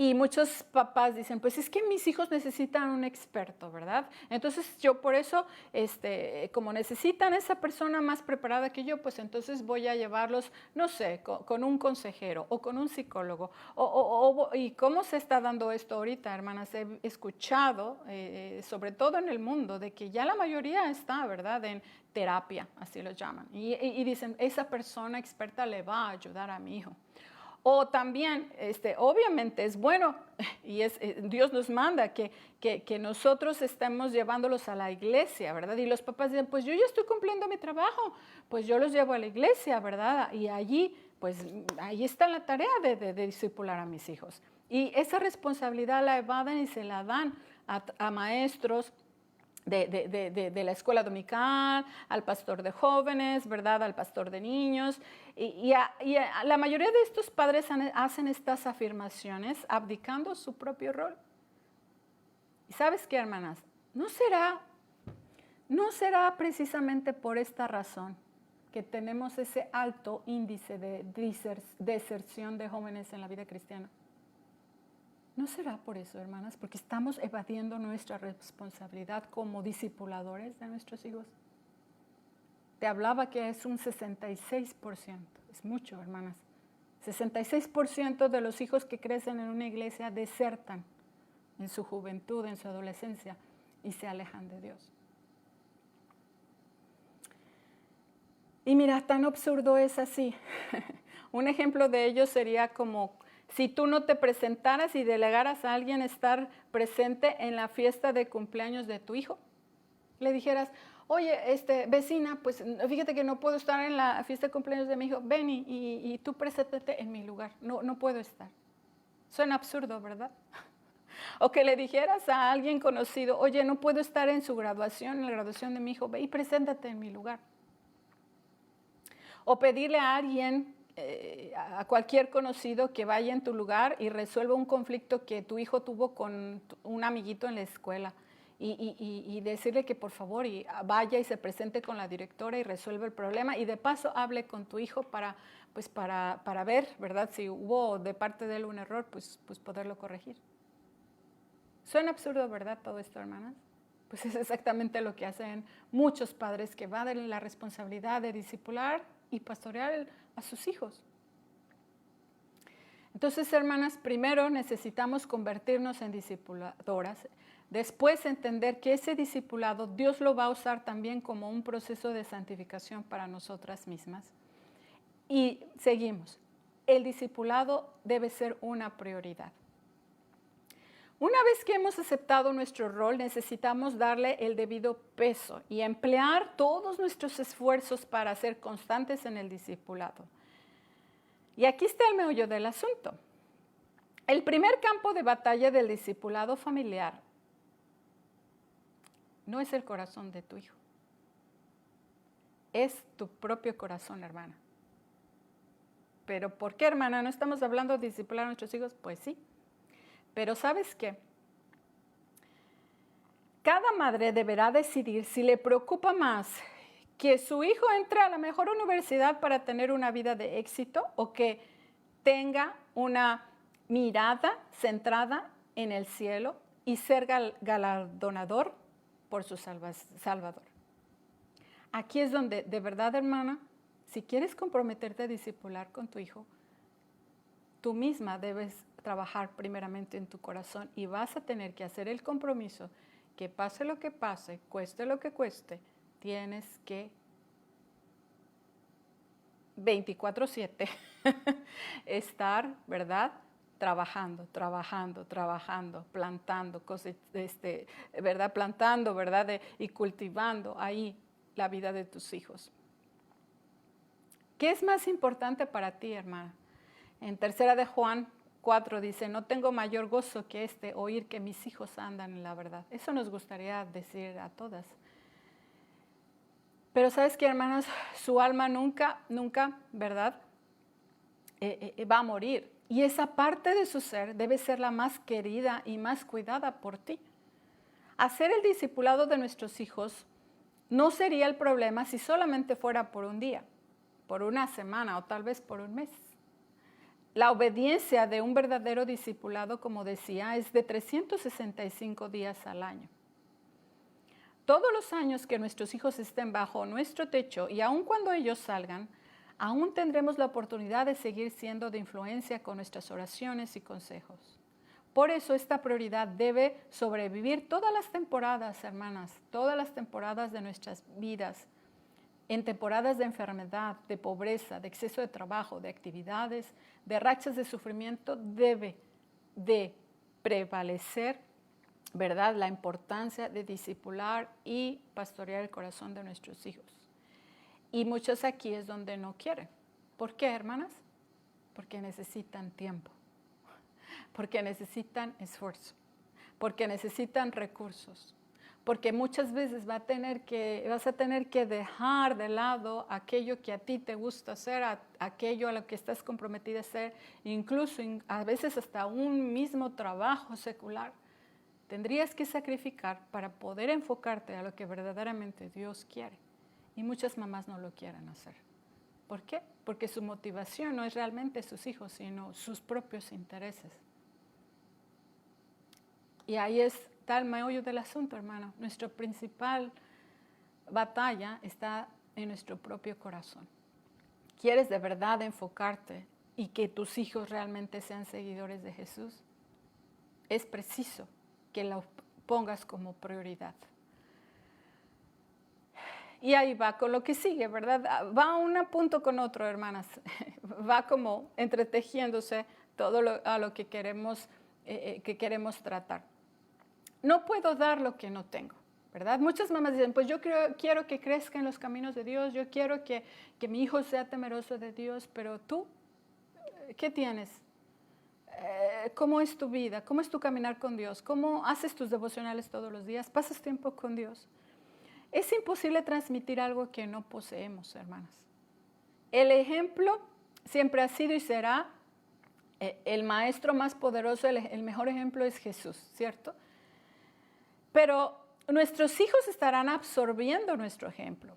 Y muchos papás dicen, pues es que mis hijos necesitan un experto, ¿verdad? Entonces yo por eso, como necesitan esa persona más preparada que yo, pues entonces voy a llevarlos, no sé, con un consejero o con un psicólogo. ¿Y cómo se está dando esto ahorita, hermanas? He escuchado, sobre todo en el mundo, de que ya la mayoría está, ¿verdad?, en terapia, así lo llaman. Y dicen, esa persona experta le va a ayudar a mi hijo. O también, obviamente es bueno, y Dios nos manda que nosotros estemos llevándolos a la iglesia, ¿verdad? Y los papás dicen, pues yo ya estoy cumpliendo mi trabajo, pues yo los llevo a la iglesia, ¿verdad? Y allí, pues ahí está la tarea de discipular a mis hijos. Y esa responsabilidad la evaden y se la dan a maestros de la escuela dominical, al pastor de jóvenes, ¿verdad?, al pastor de niños. Y la mayoría de estos padres hacen estas afirmaciones abdicando su propio rol. ¿Y sabes qué, hermanas? ¿No será precisamente por esta razón que tenemos ese alto índice de deserción de jóvenes en la vida cristiana? ¿No será por eso, hermanas? Porque estamos evadiendo nuestra responsabilidad como discipuladores de nuestros hijos. Te hablaba que es un 66%. Es mucho, hermanas. 66% de los hijos que crecen en una iglesia desertan en su juventud, en su adolescencia, y se alejan de Dios. Y mira, tan absurdo es así. Un ejemplo de ello sería como si tú no te presentaras y delegaras a alguien estar presente en la fiesta de cumpleaños de tu hijo. Le dijeras, oye, vecina, pues fíjate que no puedo estar en la fiesta de cumpleaños de mi hijo, ven y tú preséntate en mi lugar, no puedo estar. Suena absurdo, ¿verdad? O que le dijeras a alguien conocido, oye, no puedo estar en su graduación, en la graduación de mi hijo, ve y preséntate en mi lugar. O pedirle a alguien, a cualquier conocido que vaya en tu lugar y resuelva un conflicto que tu hijo tuvo con un amiguito en la escuela y decirle que por favor vaya y se presente con la directora y resuelva el problema y de paso hable con tu hijo para ver, ¿verdad? Si hubo de parte de él un error, pues poderlo corregir. Suena absurdo, ¿verdad? Todo esto, hermanas. Pues es exactamente lo que hacen muchos padres que evaden la responsabilidad de discipular y pastorear a sus hijos. Entonces, hermanas, primero necesitamos convertirnos en discipuladoras, después entender que ese discipulado Dios lo va a usar también como un proceso de santificación para nosotras mismas. Y seguimos, el discipulado debe ser una prioridad. Una vez que hemos aceptado nuestro rol, necesitamos darle el debido peso y emplear todos nuestros esfuerzos para ser constantes en el discipulado. Y aquí está el meollo del asunto. El primer campo de batalla del discipulado familiar no es el corazón de tu hijo, es tu propio corazón, hermana. ¿Pero por qué, hermana? ¿No estamos hablando de discipular a nuestros hijos? Pues sí. Pero ¿sabes qué? Cada madre deberá decidir si le preocupa más que su hijo entre a la mejor universidad para tener una vida de éxito o que tenga una mirada centrada en el cielo y ser galardonador por su Salvador. Aquí es donde, de verdad, hermana, si quieres comprometerte a discipular con tu hijo, tú misma debes trabajar primeramente en tu corazón y vas a tener que hacer el compromiso que pase lo que pase, cueste lo que cueste, tienes que 24/7 estar, ¿verdad? Trabajando, plantando, ¿verdad? Plantando, ¿verdad? Y cultivando ahí la vida de tus hijos. ¿Qué es más importante para ti, hermana? En 3 de Juan 4 dice, no tengo mayor gozo que oír que mis hijos andan en la verdad. Eso nos gustaría decir a todas. Pero ¿sabes qué, hermanas? Su alma nunca, ¿verdad? Va a morir. Y esa parte de su ser debe ser la más querida y más cuidada por ti. Hacer el discipulado de nuestros hijos no sería el problema si solamente fuera por un día, por una semana o tal vez por un mes. La obediencia de un verdadero discipulado, como decía, es de 365 días al año. Todos los años que nuestros hijos estén bajo nuestro techo y aun cuando ellos salgan, aún tendremos la oportunidad de seguir siendo de influencia con nuestras oraciones y consejos. Por eso esta prioridad debe sobrevivir todas las temporadas, hermanas, todas las temporadas de nuestras vidas, en temporadas de enfermedad, de pobreza, de exceso de trabajo, de actividades, de rachas de sufrimiento, debe de prevalecer, ¿verdad?, la importancia de discipular y pastorear el corazón de nuestros hijos. Y muchos aquí es donde no quieren. ¿Por qué, hermanas? Porque necesitan tiempo, porque necesitan esfuerzo, porque necesitan recursos, porque muchas veces vas a tener que dejar de lado aquello que a ti te gusta hacer, aquello a lo que estás comprometida a hacer, incluso a veces hasta un mismo trabajo secular. Tendrías que sacrificar para poder enfocarte a lo que verdaderamente Dios quiere. Y muchas mamás no lo quieren hacer. ¿Por qué? Porque su motivación no es realmente sus hijos, sino sus propios intereses. Y ahí está el meollo del asunto, hermano. Nuestra principal batalla está en nuestro propio corazón. ¿Quieres de verdad enfocarte y que tus hijos realmente sean seguidores de Jesús? Es preciso que lo pongas como prioridad. Y ahí va con lo que sigue, ¿verdad? Va un punto con otro, hermanas. Va como entretejiéndose todo a lo que queremos tratar. No puedo dar lo que no tengo, ¿verdad? Muchas mamás dicen, pues yo quiero que crezca en los caminos de Dios, yo quiero que mi hijo sea temeroso de Dios, pero tú, ¿qué tienes? ¿Cómo es tu vida? ¿Cómo es tu caminar con Dios? ¿Cómo haces tus devocionales todos los días? ¿Pasas tiempo con Dios? Es imposible transmitir algo que no poseemos, hermanas. El ejemplo siempre ha sido y será el maestro más poderoso, el mejor ejemplo es Jesús, ¿cierto? Pero nuestros hijos estarán absorbiendo nuestro ejemplo.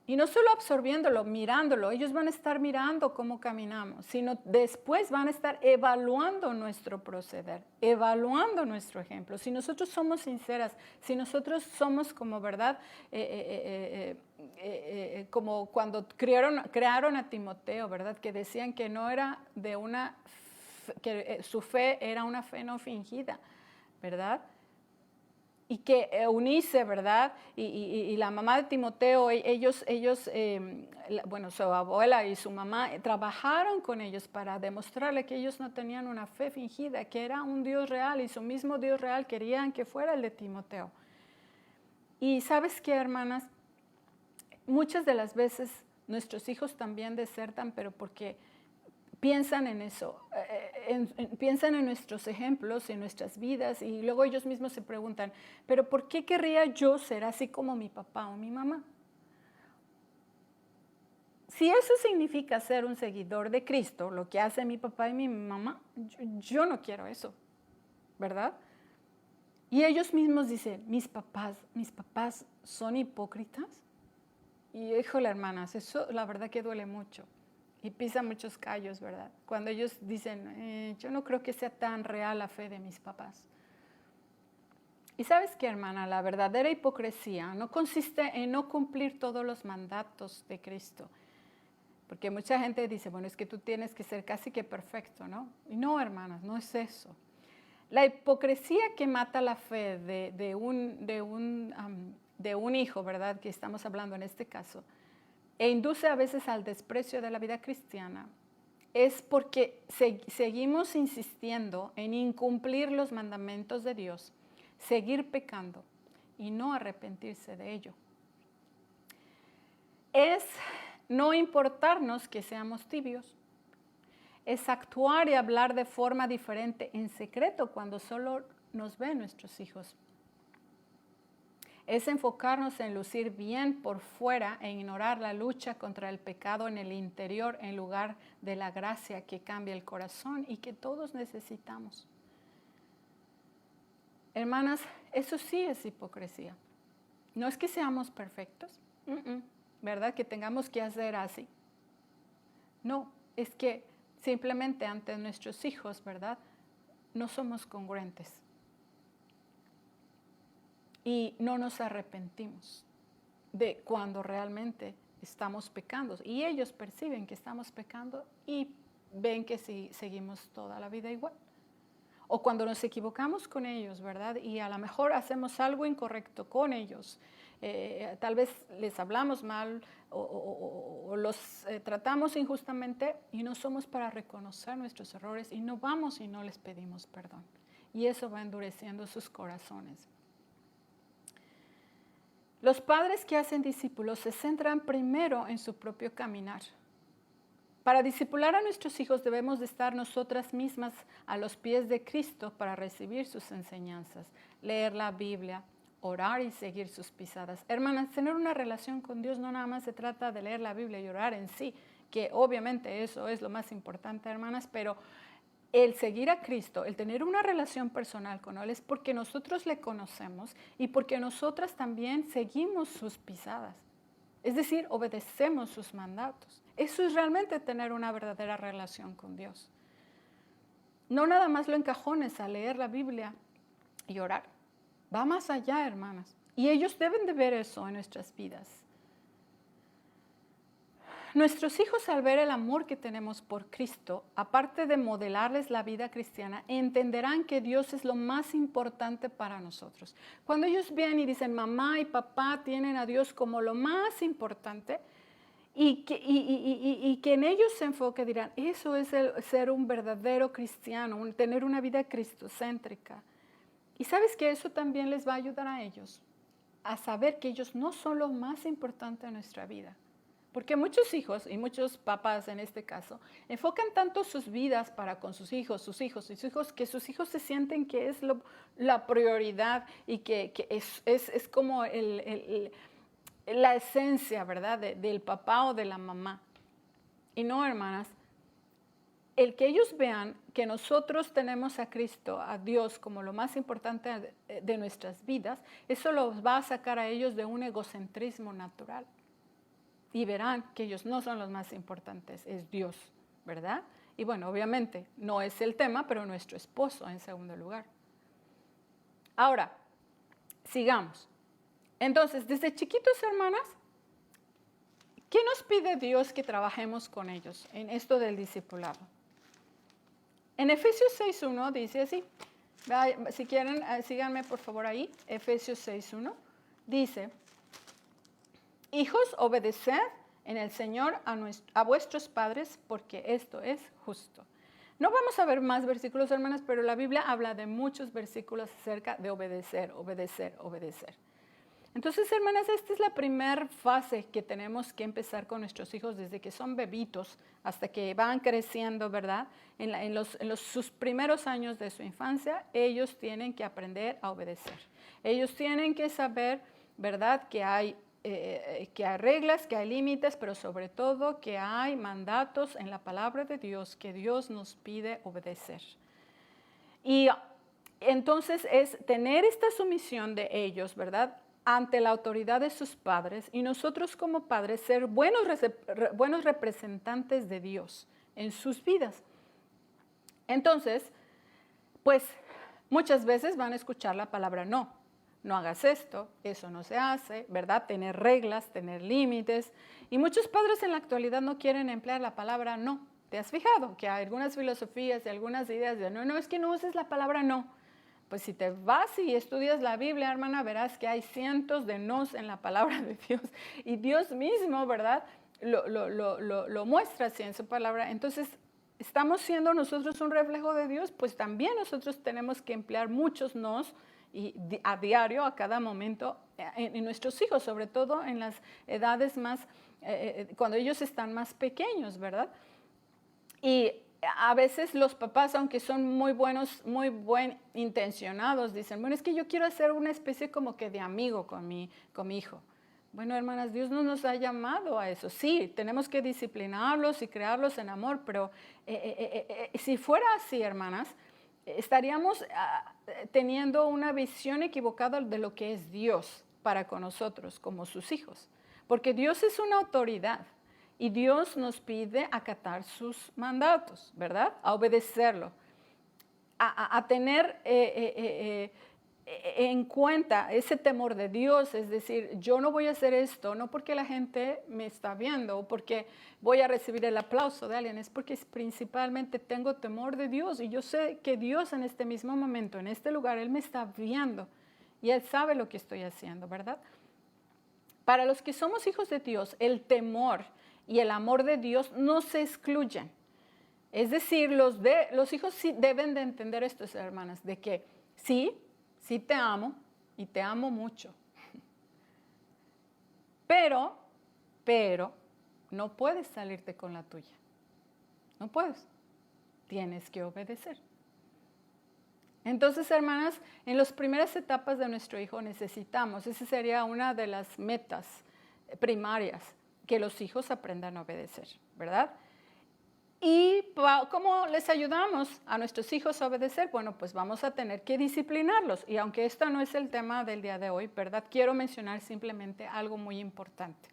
Y no solo absorbiéndolo, mirándolo, ellos van a estar mirando cómo caminamos, sino después van a estar evaluando nuestro proceder, evaluando nuestro ejemplo. Si nosotros somos sinceras, si nosotros somos como, ¿verdad? Como cuando crearon a Timoteo, ¿verdad? Que decían que no era que su fe era una fe no fingida, ¿verdad? Y que Eunice, ¿verdad? Y la mamá de Timoteo, su abuela y su mamá trabajaron con ellos para demostrarle que ellos no tenían una fe fingida, que era un Dios real y su mismo Dios real querían que fuera el de Timoteo. Y ¿sabes qué, hermanas? Muchas de las veces nuestros hijos también desertan, pero porque piensan en eso, piensan en nuestros ejemplos, en nuestras vidas, y luego ellos mismos se preguntan, ¿pero por qué querría yo ser así como mi papá o mi mamá? Si eso significa ser un seguidor de Cristo, lo que hace mi papá y mi mamá, yo no quiero eso, ¿verdad? Y ellos mismos dicen, mis papás son hipócritas. Y híjole, hermanas, eso la verdad que duele mucho y pisa muchos callos, ¿verdad? Cuando ellos dicen, yo no creo que sea tan real la fe de mis papás. Y sabes qué, hermana, la verdadera hipocresía no consiste en no cumplir todos los mandatos de Cristo. Porque mucha gente dice, bueno, es que tú tienes que ser casi que perfecto, ¿no? Y no, hermanas, no es eso. La hipocresía que mata la fe de un hijo, ¿verdad? Que estamos hablando en este caso, e induce a veces al desprecio de la vida cristiana, es porque seguimos insistiendo en incumplir los mandamientos de Dios, seguir pecando y no arrepentirse de ello. Es no importarnos que seamos tibios. Es actuar y hablar de forma diferente en secreto cuando solo nos ven nuestros hijos. Es enfocarnos en lucir bien por fuera e ignorar la lucha contra el pecado en el interior en lugar de la gracia que cambia el corazón y que todos necesitamos. Hermanas, eso sí es hipocresía. No es que seamos perfectos, ¿verdad? Que tengamos que hacer así. No, es que simplemente ante nuestros hijos, ¿verdad? No somos congruentes. Y no nos arrepentimos de cuando realmente estamos pecando. Y ellos perciben que estamos pecando y ven que seguimos toda la vida igual. O cuando nos equivocamos con ellos, ¿verdad? Y a lo mejor hacemos algo incorrecto con ellos. Tal vez les hablamos mal o los tratamos injustamente y no somos para reconocer nuestros errores y no vamos y no les pedimos perdón. Y eso va endureciendo sus corazones. Los padres que hacen discípulos se centran primero en su propio caminar. Para discipular a nuestros hijos debemos de estar nosotras mismas a los pies de Cristo para recibir sus enseñanzas, leer la Biblia, orar y seguir sus pisadas. Hermanas, tener una relación con Dios no nada más se trata de leer la Biblia y orar en sí, que obviamente eso es lo más importante, hermanas, pero el seguir a Cristo, el tener una relación personal con Él es porque nosotros le conocemos y porque nosotras también seguimos sus pisadas. Es decir, obedecemos sus mandatos. Eso es realmente tener una verdadera relación con Dios. No nada más lo encajones a leer la Biblia y orar. Va más allá, hermanas. Y ellos deben de ver eso en nuestras vidas. Nuestros hijos, al ver el amor que tenemos por Cristo, aparte de modelarles la vida cristiana, entenderán que Dios es lo más importante para nosotros. Cuando ellos vean y dicen, mamá y papá tienen a Dios como lo más importante, y que en ellos se enfoque, dirán, eso es ser un verdadero cristiano, tener una vida cristocéntrica. Y sabes que eso también les va a ayudar a ellos a saber que ellos no son lo más importante en nuestra vida. Porque muchos hijos, y muchos papás en este caso, enfocan tanto sus vidas para con sus hijos, que sus hijos se sienten que es la prioridad y que es como la esencia, ¿verdad?, del papá o de la mamá. Y no, hermanas, el que ellos vean que nosotros tenemos a Cristo, a Dios, como lo más importante de nuestras vidas, eso los va a sacar a ellos de un egocentrismo natural. Y verán que ellos no son los más importantes, es Dios, ¿verdad? Y bueno, obviamente no es el tema, pero nuestro esposo en segundo lugar. Ahora, sigamos. Entonces, desde chiquitos, hermanas, ¿qué nos pide Dios que trabajemos con ellos en esto del discipulado? En Efesios 6.1 dice así, si quieren, síganme por favor ahí, Efesios 6.1, dice, hijos, obedeced en el Señor a vuestros padres, porque esto es justo. No vamos a ver más versículos, hermanas, pero la Biblia habla de muchos versículos acerca de obedecer, obedecer, obedecer. Entonces, hermanas, esta es la primera fase que tenemos que empezar con nuestros hijos desde que son bebitos hasta que van creciendo, ¿verdad? En sus primeros años de su infancia, ellos tienen que aprender a obedecer. Ellos tienen que saber, ¿verdad?, que hay reglas, que hay límites, pero sobre todo que hay mandatos en la palabra de Dios que Dios nos pide obedecer. Y entonces es tener esta sumisión de ellos, ¿verdad?, ante la autoridad de sus padres y nosotros como padres ser buenos representantes de Dios en sus vidas. Entonces, pues muchas veces van a escuchar la palabra no. No hagas esto, eso no se hace, ¿verdad? Tener reglas, tener límites. Y muchos padres en la actualidad no quieren emplear la palabra no. ¿Te has fijado que hay algunas filosofías y algunas ideas de no, es que no uses la palabra no? Pues si te vas y estudias la Biblia, hermana, verás que hay cientos de nos en la palabra de Dios. Y Dios mismo, ¿verdad? Lo muestra así en su palabra. Entonces, ¿estamos siendo nosotros un reflejo de Dios? Pues también nosotros tenemos que emplear muchos nos y a diario, a cada momento, en nuestros hijos, sobre todo en las edades más, cuando ellos están más pequeños, ¿verdad? Y a veces los papás, aunque son muy buenos, muy buen intencionados, dicen, bueno, es que yo quiero hacer una especie como que de amigo con mi hijo. Bueno, hermanas, Dios no nos ha llamado a eso. Sí, tenemos que disciplinarlos y crearlos en amor, pero si fuera así, hermanas, estaríamos teniendo una visión equivocada de lo que es Dios para con nosotros como sus hijos. Porque Dios es una autoridad. Y Dios nos pide acatar sus mandatos, ¿verdad? A obedecerlo, a tener en cuenta ese temor de Dios, es decir, yo no voy a hacer esto, no porque la gente me está viendo o porque voy a recibir el aplauso de alguien, es porque principalmente tengo temor de Dios y yo sé que Dios en este mismo momento, en este lugar, Él me está viendo y Él sabe lo que estoy haciendo, ¿verdad? Para los que somos hijos de Dios, el temor y el amor de Dios no se excluyen. Es decir, los hijos sí deben de entender esto, hermanas, de que sí te amo y te amo mucho. Pero no puedes salirte con la tuya. No puedes. Tienes que obedecer. Entonces, hermanas, en las primeras etapas de nuestro hijo necesitamos, esa sería una de las metas primarias, que los hijos aprendan a obedecer, ¿verdad? ¿Y cómo les ayudamos a nuestros hijos a obedecer? Bueno, pues vamos a tener que disciplinarlos. Y aunque esto no es el tema del día de hoy, ¿verdad? Quiero mencionar simplemente algo muy importante.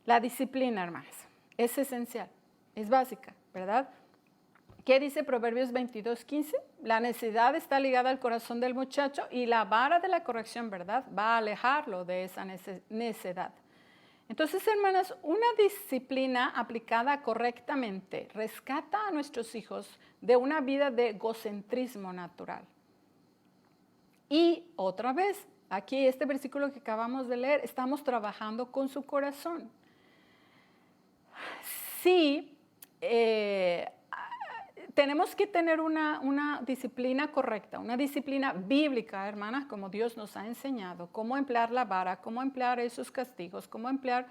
La disciplina, hermanas, es esencial, es básica, ¿verdad? ¿Qué dice Proverbios 22:15? La necedad está ligada al corazón del muchacho y la vara de la corrección, ¿verdad? Va a alejarlo de esa necedad. Entonces, hermanas, una disciplina aplicada correctamente rescata a nuestros hijos de una vida de egocentrismo natural. Y otra vez, aquí este versículo que acabamos de leer, estamos trabajando con su corazón. Sí, tenemos que tener una disciplina correcta, una disciplina bíblica, hermanas, como Dios nos ha enseñado, cómo emplear la vara, cómo emplear esos castigos, cómo emplear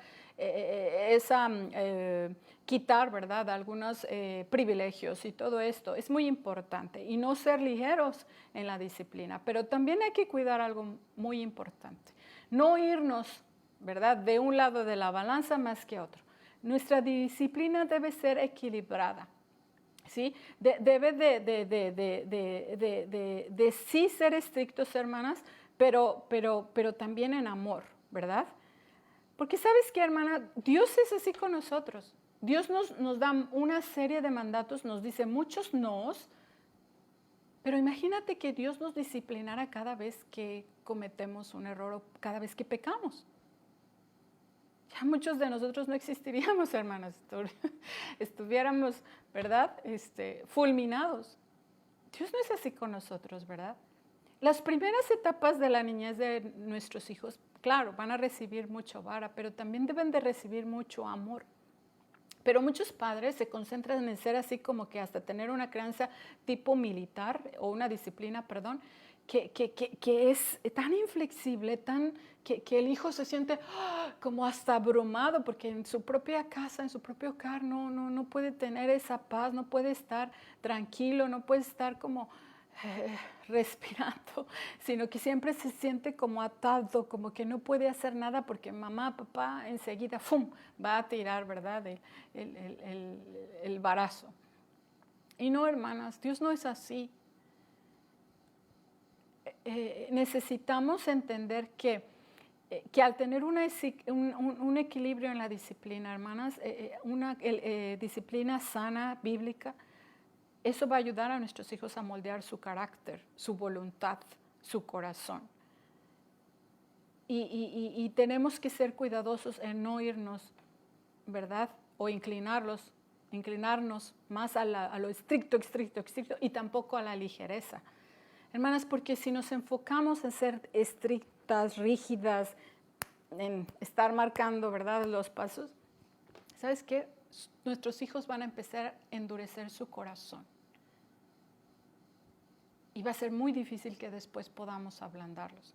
quitar, ¿verdad?, algunos privilegios y todo esto. Es muy importante y no ser ligeros en la disciplina, pero también hay que cuidar algo muy importante. No irnos, ¿verdad?, de un lado de la balanza más que otro. Nuestra disciplina debe ser equilibrada. ¿Sí? Debe de sí ser estrictos, hermanas, pero también en amor, ¿verdad? Porque ¿sabes qué, hermana? Dios es así con nosotros. Dios nos da una serie de mandatos, nos dice muchos nos, pero imagínate que Dios nos disciplinara cada vez que cometemos un error o cada vez que pecamos. Ya muchos de nosotros no existiríamos, hermanas, estuviéramos, ¿verdad?, fulminados. Dios no es así con nosotros, ¿verdad? Las primeras etapas de la niñez de nuestros hijos, claro, van a recibir mucho vara, pero también deben de recibir mucho amor. Pero muchos padres se concentran en ser así como que hasta tener una crianza tipo militar o una disciplina, perdón, que es tan inflexible, que el hijo se siente como hasta abrumado porque en su propia casa, en su propio hogar no puede tener esa paz, no puede estar tranquilo, no puede estar como respirando, sino que siempre se siente como atado, como que no puede hacer nada porque mamá, papá enseguida va a tirar, ¿verdad?, el varazo. Y no, hermanas, Dios no es así. Necesitamos entender que que al tener un equilibrio en la disciplina, hermanas, disciplina sana, bíblica, eso va a ayudar a nuestros hijos a moldear su carácter, su voluntad, su corazón. Y tenemos que ser cuidadosos en no irnos, ¿verdad? O inclinarnos más a lo estricto y tampoco a la ligereza. Hermanas, porque si nos enfocamos en ser estrictas, rígidas, en estar marcando, ¿verdad?, los pasos, ¿sabes qué? Nuestros hijos van a empezar a endurecer su corazón. Y va a ser muy difícil que después podamos ablandarlos.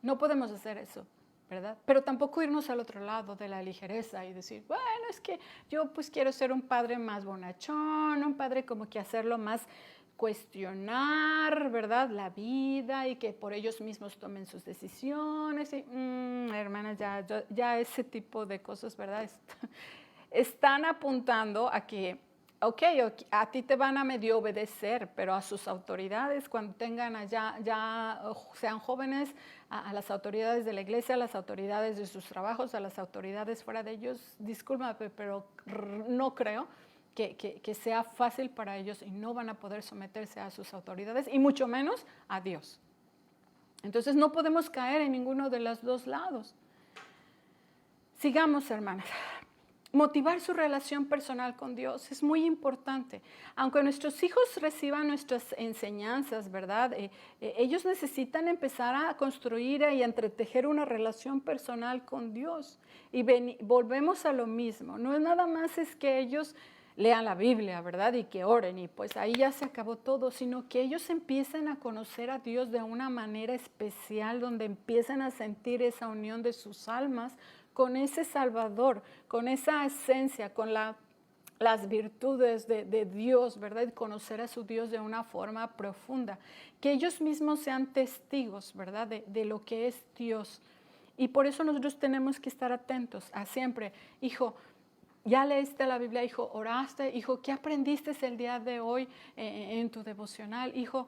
No podemos hacer eso, ¿verdad? Pero tampoco irnos al otro lado de la ligereza y decir, bueno, es que yo pues quiero ser un padre más bonachón, un padre como que hacerlo más cuestionar, ¿verdad?, la vida y que por ellos mismos tomen sus decisiones. Y, hermanas, ya ese tipo de cosas, ¿verdad?, están apuntando a que, ok, a ti te van a medio obedecer, pero a sus autoridades, cuando tengan ya sean jóvenes, a las autoridades de la iglesia, a las autoridades de sus trabajos, a las autoridades fuera de ellos, discúlpame, pero no creo que sea fácil para ellos y no van a poder someterse a sus autoridades y mucho menos a Dios. Entonces no podemos caer en ninguno de los dos lados. Sigamos, hermanas. Motivar su relación personal con Dios es muy importante. Aunque nuestros hijos reciban nuestras enseñanzas, ¿verdad? Ellos necesitan empezar a construir y a entretejer una relación personal con Dios. Y volvemos a lo mismo. No es nada más es que ellos lean la Biblia, ¿verdad? Y que oren y pues ahí ya se acabó todo, sino que ellos empiecen a conocer a Dios de una manera especial, donde empiezan a sentir esa unión de sus almas con ese Salvador, con esa esencia, con las virtudes de Dios, ¿verdad? Y conocer a su Dios de una forma profunda. Que ellos mismos sean testigos, ¿verdad? De lo que es Dios. Y por eso nosotros tenemos que estar atentos a siempre, hijo, ¿ya leíste la Biblia, hijo? ¿Oraste? Hijo, ¿qué aprendiste el día de hoy en tu devocional? Hijo,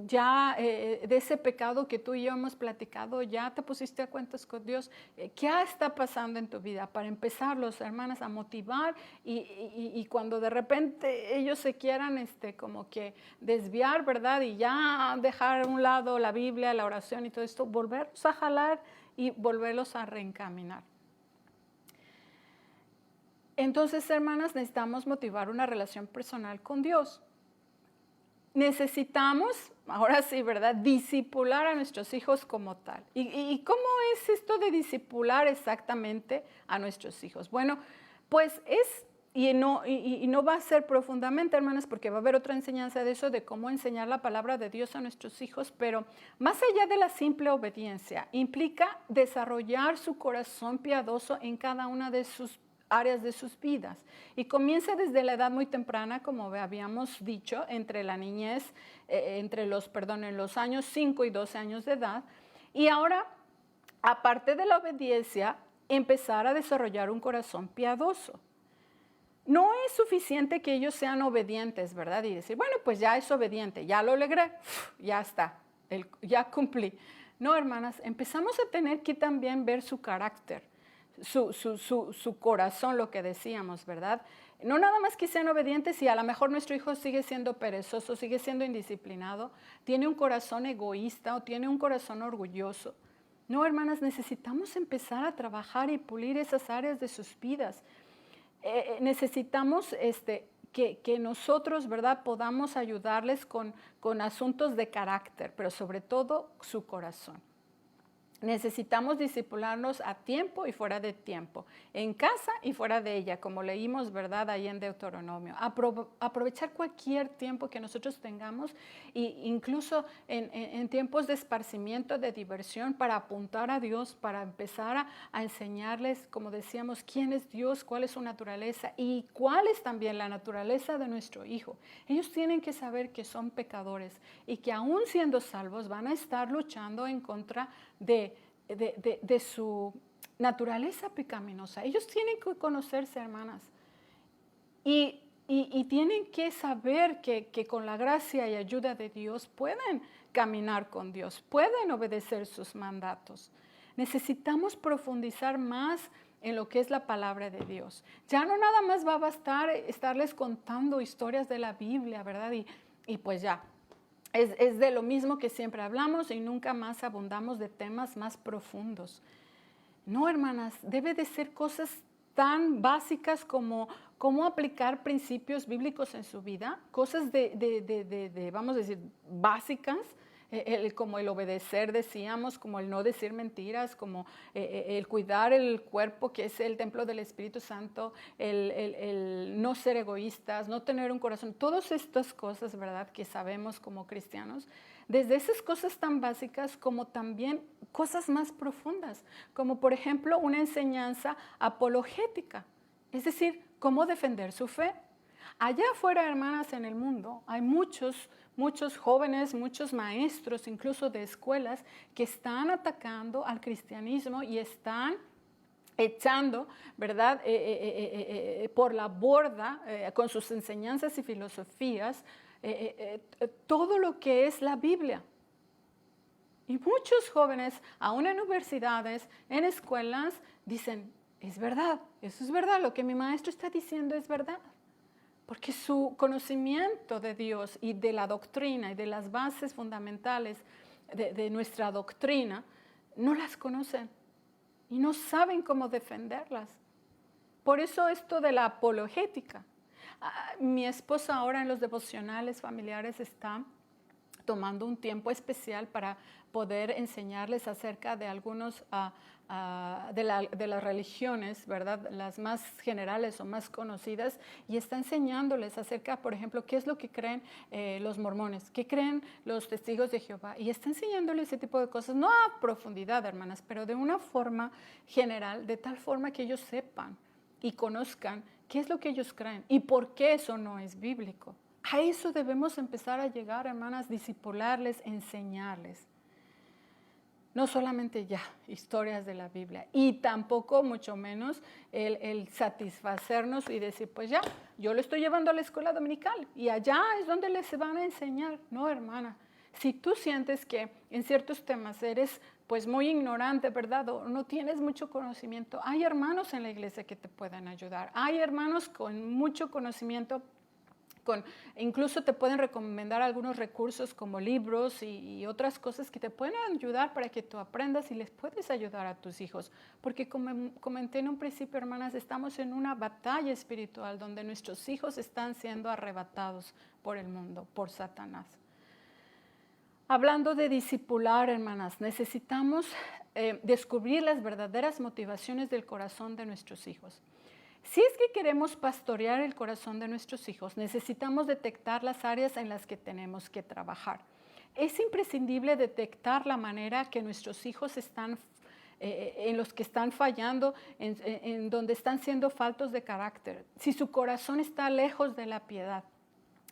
ya de ese pecado que tú y yo hemos platicado, ¿ya te pusiste a cuentas con Dios? ¿Qué está pasando en tu vida? Para empezar, los hermanas, a motivar y cuando de repente ellos se quieran como que desviar, ¿verdad? Y ya dejar a un lado la Biblia, la oración y todo esto, volverlos a jalar y volverlos a reencaminar. Entonces, hermanas, necesitamos motivar una relación personal con Dios. Necesitamos, ahora sí, ¿verdad?, discipular a nuestros hijos como tal. ¿Y cómo es esto de discipular exactamente a nuestros hijos? Bueno, pues y no va a ser profundamente, hermanas, porque va a haber otra enseñanza de eso, de cómo enseñar la palabra de Dios a nuestros hijos, pero más allá de la simple obediencia, implica desarrollar su corazón piadoso en cada una de sus áreas de sus vidas. Y comienza desde la edad muy temprana, como habíamos dicho, entre la niñez, en los años 5 y 12 años de edad. Y ahora, aparte de la obediencia, empezar a desarrollar un corazón piadoso. No es suficiente que ellos sean obedientes, ¿verdad? Y decir, bueno, pues ya es obediente, ya lo logré, ya está, ya cumplí. No, hermanas, empezamos a tener que también ver su carácter. Su corazón, lo que decíamos, ¿verdad? No nada más que sean obedientes y a lo mejor nuestro hijo sigue siendo perezoso, sigue siendo indisciplinado, tiene un corazón egoísta o tiene un corazón orgulloso. No, hermanas, necesitamos empezar a trabajar y pulir esas áreas de sus vidas. Necesitamos que nosotros, ¿verdad?, podamos ayudarles con asuntos de carácter, pero sobre todo su corazón. Necesitamos discipularnos a tiempo y fuera de tiempo, en casa y fuera de ella, como leímos, ¿verdad?, ahí en Deuteronomio. Aprovechar cualquier tiempo que nosotros tengamos, e incluso en tiempos de esparcimiento, de diversión, para apuntar a Dios, para empezar a enseñarles, como decíamos, quién es Dios, cuál es su naturaleza y cuál es también la naturaleza de nuestro hijo. Ellos tienen que saber que son pecadores y que aún siendo salvos van a estar luchando en contra de su naturaleza pecaminosa. Ellos tienen que conocerse, hermanas, y tienen que saber que con la gracia y ayuda de Dios pueden caminar con Dios, pueden obedecer sus mandatos. Necesitamos profundizar más en lo que es la palabra de Dios. Ya no nada más va a bastar estarles contando historias de la Biblia, ¿verdad? Y pues ya, es de lo mismo que siempre hablamos y nunca más abundamos de temas más profundos. No, hermanas, debe de ser cosas tan básicas como cómo aplicar principios bíblicos en su vida, cosas vamos a decir, básicas, como el obedecer, decíamos, como el no decir mentiras, como el cuidar el cuerpo, que es el templo del Espíritu Santo, el no ser egoístas, no tener un corazón, todas estas cosas, ¿verdad?, que sabemos como cristianos, desde esas cosas tan básicas como también cosas más profundas, como por ejemplo una enseñanza apologética, es decir, cómo defender su fe. Allá afuera, hermanas, en el mundo hay muchos jóvenes, muchos maestros, incluso de escuelas, que están atacando al cristianismo y están echando, ¿verdad?, por la borda con sus enseñanzas y filosofías todo lo que es la Biblia. Y muchos jóvenes, aún en universidades, en escuelas, dicen, es verdad, eso es verdad, lo que mi maestro está diciendo es verdad. Porque su conocimiento de Dios y de la doctrina y de las bases fundamentales de nuestra doctrina, no las conocen y no saben cómo defenderlas. Por eso esto de la apologética. Mi esposa ahora en los devocionales familiares está tomando un tiempo especial para poder enseñarles acerca de algunos de las religiones, ¿verdad?, las más generales o más conocidas, y está enseñándoles acerca, por ejemplo, qué es lo que creen los mormones, qué creen los testigos de Jehová, y está enseñándoles ese tipo de cosas, no a profundidad, hermanas, pero de una forma general, de tal forma que ellos sepan y conozcan qué es lo que ellos creen y por qué eso no es bíblico. A eso debemos empezar a llegar, hermanas, discipularles, enseñarles. No solamente ya historias de la Biblia y tampoco mucho menos el satisfacernos y decir, pues ya, yo lo estoy llevando a la escuela dominical y allá es donde les van a enseñar. No, hermana, si tú sientes que en ciertos temas eres pues muy ignorante, ¿verdad?, o no tienes mucho conocimiento, hay hermanos en la iglesia que te pueden ayudar. Hay hermanos con mucho conocimiento. Incluso te pueden recomendar algunos recursos como libros y otras cosas que te pueden ayudar para que tú aprendas y les puedes ayudar a tus hijos. Porque como comenté en un principio, hermanas, estamos en una batalla espiritual donde nuestros hijos están siendo arrebatados por el mundo, por Satanás. Hablando de discipular, hermanas, necesitamos descubrir las verdaderas motivaciones del corazón de nuestros hijos. Si es que queremos pastorear el corazón de nuestros hijos, necesitamos detectar las áreas en las que tenemos que trabajar. Es imprescindible detectar la manera que nuestros hijos están, en los que están fallando, en donde están siendo faltos de carácter. Si su corazón está lejos de la piedad,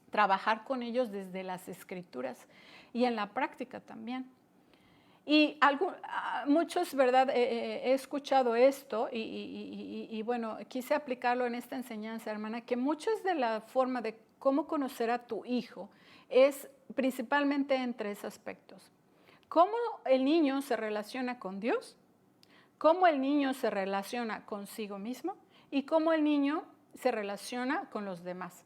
trabajar con ellos desde las Escrituras y en la práctica también. Y muchos, ¿verdad? He escuchado esto y bueno, quise aplicarlo en esta enseñanza, hermana, que muchas de la forma de cómo conocer a tu hijo es principalmente en tres aspectos. Cómo el niño se relaciona con Dios, cómo el niño se relaciona consigo mismo y cómo el niño se relaciona con los demás.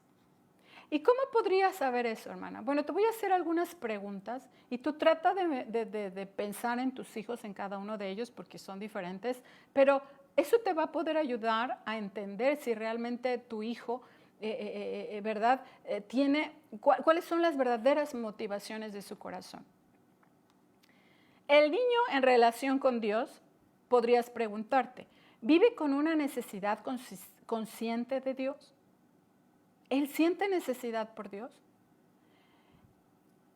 ¿Y cómo podrías saber eso, hermana? Bueno, te voy a hacer algunas preguntas y tú trata de pensar en tus hijos, en cada uno de ellos, porque son diferentes, pero eso te va a poder ayudar a entender si realmente tu hijo, ¿verdad?, tiene, cuáles son las verdaderas motivaciones de su corazón. El niño en relación con Dios, podrías preguntarte, ¿vive con una necesidad consciente de Dios? ¿Él siente necesidad por Dios?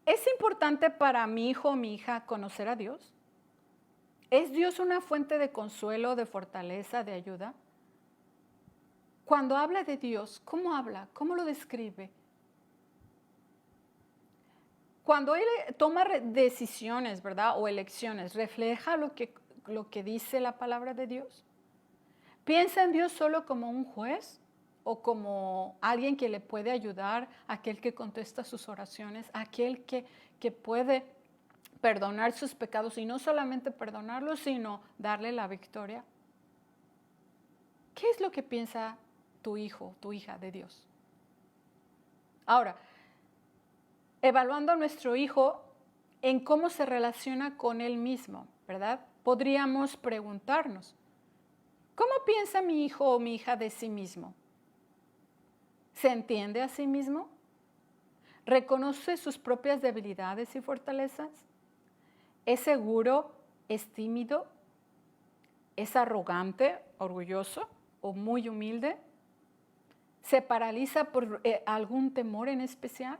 ¿Es importante para mi hijo o mi hija conocer a Dios? ¿Es Dios una fuente de consuelo, de fortaleza, de ayuda? Cuando habla de Dios, ¿cómo habla? ¿Cómo lo describe? Cuando Él toma decisiones, ¿verdad?, o elecciones, ¿refleja lo que dice la palabra de Dios? ¿Piensa en Dios solo como un juez? ¿O como alguien que le puede ayudar, aquel que contesta sus oraciones, aquel que puede perdonar sus pecados y no solamente perdonarlos, sino darle la victoria. ¿Qué es lo que piensa tu hijo, tu hija de Dios? Ahora, evaluando a nuestro hijo en cómo se relaciona con él mismo, ¿verdad? Podríamos preguntarnos, ¿cómo piensa mi hijo o mi hija de sí mismo? ¿Se entiende a sí mismo? ¿Reconoce sus propias debilidades y fortalezas? ¿Es seguro? ¿Es tímido? ¿Es arrogante, orgulloso o muy humilde? ¿Se paraliza por algún temor en especial?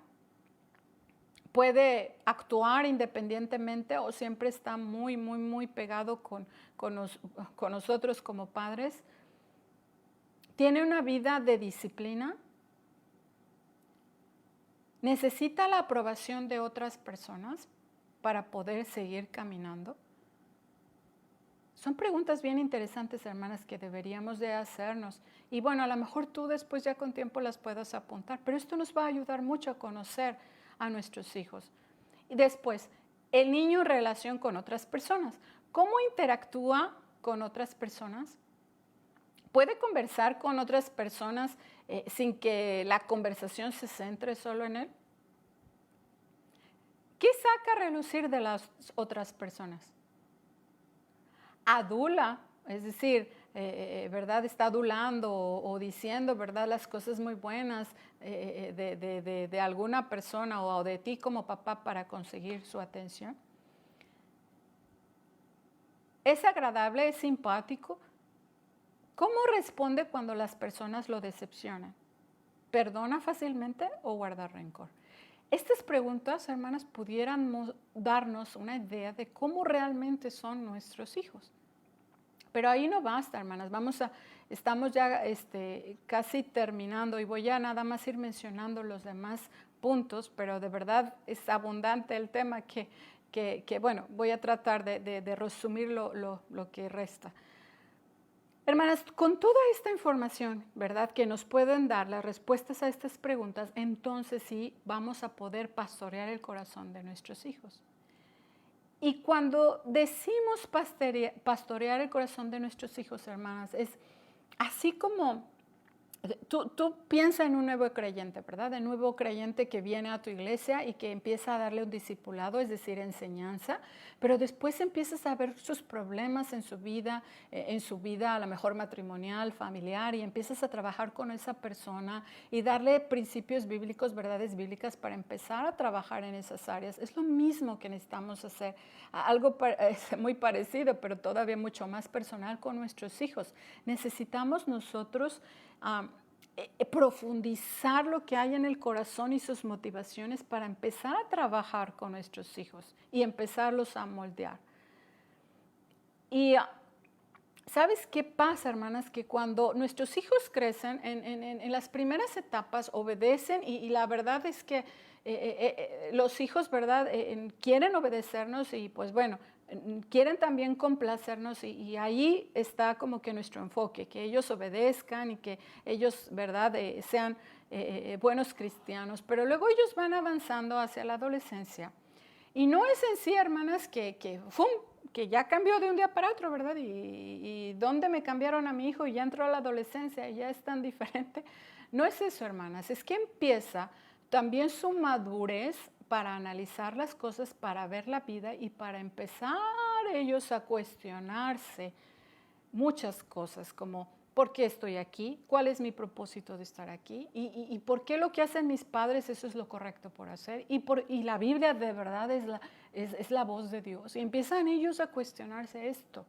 ¿Puede actuar independientemente o siempre está muy pegado con nosotros como padres? ¿Tiene una vida de disciplina? ¿Necesita la aprobación de otras personas para poder seguir caminando? Son preguntas bien interesantes, hermanas, que deberíamos de hacernos. Y bueno, a lo mejor tú después ya con tiempo las puedas apuntar, pero esto nos va a ayudar mucho a conocer a nuestros hijos. Y después, el niño en relación con otras personas. ¿Cómo interactúa con otras personas? ¿Puede conversar con otras personas sin que la conversación se centre solo en él? ¿Qué saca a relucir de las otras personas? Adula, es decir, ¿verdad? Está adulando o diciendo, ¿verdad? Las cosas muy buenas de alguna persona o de ti como papá para conseguir su atención. ¿Es agradable? ¿Es simpático? ¿Cómo responde cuando las personas lo decepcionan? ¿Perdona fácilmente o guarda rencor? Estas preguntas, hermanas, pudieran darnos una idea de cómo realmente son nuestros hijos. Pero ahí no basta, hermanas. Estamos ya casi terminando y voy a nada más ir mencionando los demás puntos, pero de verdad es abundante el tema que bueno, voy a tratar de resumir lo que resta. Hermanas, con toda esta información, ¿verdad?, que nos pueden dar las respuestas a estas preguntas, entonces sí vamos a poder pastorear el corazón de nuestros hijos. Y cuando decimos pastorear el corazón de nuestros hijos, hermanas, es así como tú piensa en un nuevo creyente, ¿verdad? El nuevo creyente que viene a tu iglesia y que empieza a darle un discipulado, es decir, enseñanza, pero después empiezas a ver sus problemas en su vida a lo mejor matrimonial, familiar, y empiezas a trabajar con esa persona y darle principios bíblicos, verdades bíblicas para empezar a trabajar en esas áreas. Es lo mismo que necesitamos hacer, algo muy parecido, pero todavía mucho más personal con nuestros hijos. Necesitamos nosotros profundizar lo que hay en el corazón y sus motivaciones para empezar a trabajar con nuestros hijos y empezarlos a moldear. Y ¿sabes qué pasa, hermanas? Que cuando nuestros hijos crecen, en las primeras etapas obedecen y la verdad es que los hijos, ¿verdad? Quieren obedecernos y pues bueno, quieren también complacernos y ahí está como que nuestro enfoque, que ellos obedezcan y que ellos, ¿verdad?, sean buenos cristianos. Pero luego ellos van avanzando hacia la adolescencia. Y no es en sí, hermanas, que ya cambió de un día para otro, ¿verdad? Y ¿dónde me cambiaron a mi hijo? Y ya entró a la adolescencia y ya es tan diferente. No es eso, hermanas, es que empieza también su madurez para analizar las cosas, para ver la vida y para empezar ellos a cuestionarse muchas cosas como ¿por qué estoy aquí? ¿Cuál es mi propósito de estar aquí? ¿Y por qué lo que hacen mis padres eso es lo correcto por hacer? Y la Biblia de verdad es la voz de Dios. Y empiezan ellos a cuestionarse esto.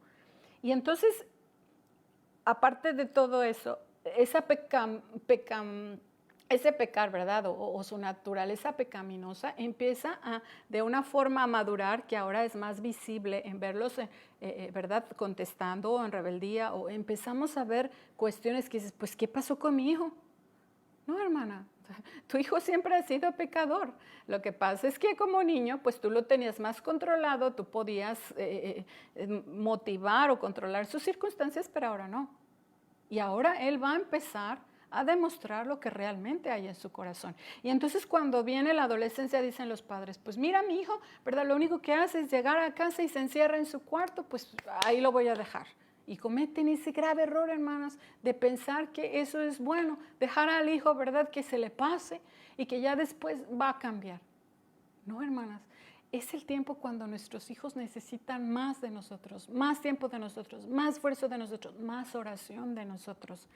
Y entonces, aparte de todo eso, ese pecar, ¿verdad? O su naturaleza pecaminosa empieza de una forma a madurar que ahora es más visible en verlos, ¿verdad?, contestando o en rebeldía, o empezamos a ver cuestiones que dices, pues, ¿qué pasó con mi hijo? No, hermana, tu hijo siempre ha sido pecador. Lo que pasa es que como niño, pues tú lo tenías más controlado, tú podías motivar o controlar sus circunstancias, pero ahora no. Y ahora él va a empezar a demostrar lo que realmente hay en su corazón. Y entonces cuando viene la adolescencia dicen los padres, pues mira mi hijo, ¿verdad? Lo único que hace es llegar a casa y se encierra en su cuarto, pues ahí lo voy a dejar. Y cometen ese grave error, hermanas, de pensar que eso es bueno, dejar al hijo, ¿verdad? Que se le pase y que ya después va a cambiar. No, hermanas, es el tiempo cuando nuestros hijos necesitan más de nosotros, más tiempo de nosotros, más esfuerzo de nosotros, más oración de nosotros.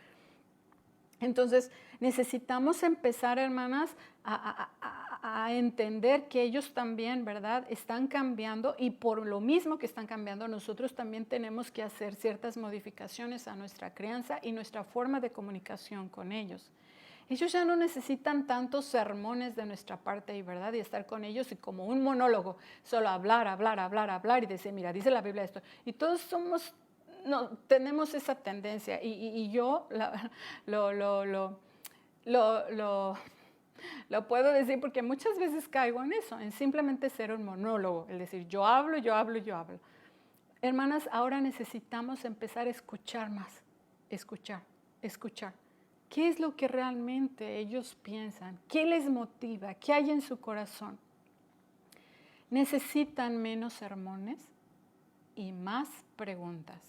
Entonces, necesitamos empezar, hermanas, a entender que ellos también, ¿verdad?, están cambiando y por lo mismo que están cambiando, nosotros también tenemos que hacer ciertas modificaciones a nuestra crianza y nuestra forma de comunicación con ellos. Ellos ya no necesitan tantos sermones de nuestra parte, y ¿verdad? Y estar con ellos y como un monólogo, solo hablar y decir, mira, dice la Biblia esto. Y todos tenemos esa tendencia. Y yo lo puedo decir porque muchas veces caigo en eso, en simplemente ser un monólogo, es decir, yo hablo. Hermanas, ahora necesitamos empezar a escuchar más, escuchar. ¿Qué es lo que realmente ellos piensan? ¿Qué les motiva? ¿Qué hay en su corazón? Necesitan menos sermones y más preguntas.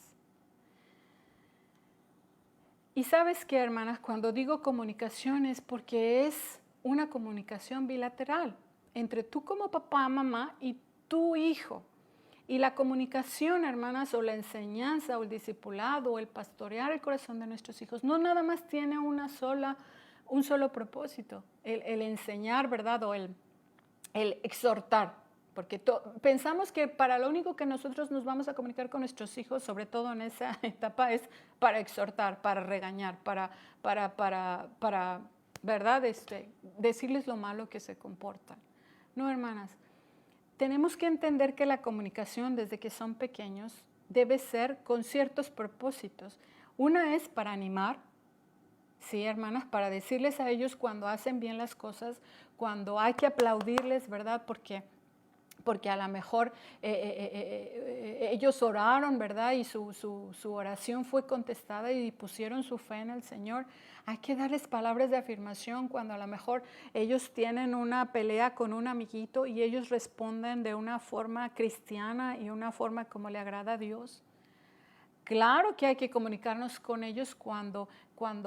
Y sabes qué, hermanas, cuando digo comunicación es porque es una comunicación bilateral entre tú como papá, mamá y tu hijo. Y la comunicación, hermanas, o la enseñanza, o el discipulado, o el pastorear el corazón de nuestros hijos, no nada más tiene un solo propósito, el enseñar, ¿verdad? O el exhortar. Porque pensamos que para lo único que nosotros nos vamos a comunicar con nuestros hijos, sobre todo en esa etapa, es para exhortar, para regañar, para ¿verdad? Decirles lo malo que se comportan. No, hermanas. Tenemos que entender que la comunicación desde que son pequeños debe ser con ciertos propósitos. Una es para animar, sí, hermanas, para decirles a ellos cuando hacen bien las cosas, cuando hay que aplaudirles, ¿verdad? Porque a lo mejor ellos oraron, ¿verdad? Y su oración fue contestada y pusieron su fe en el Señor. Hay que darles palabras de afirmación cuando a lo mejor ellos tienen una pelea con un amiguito y ellos responden de una forma cristiana y una forma como le agrada a Dios. Claro que hay que comunicarnos con ellos cuando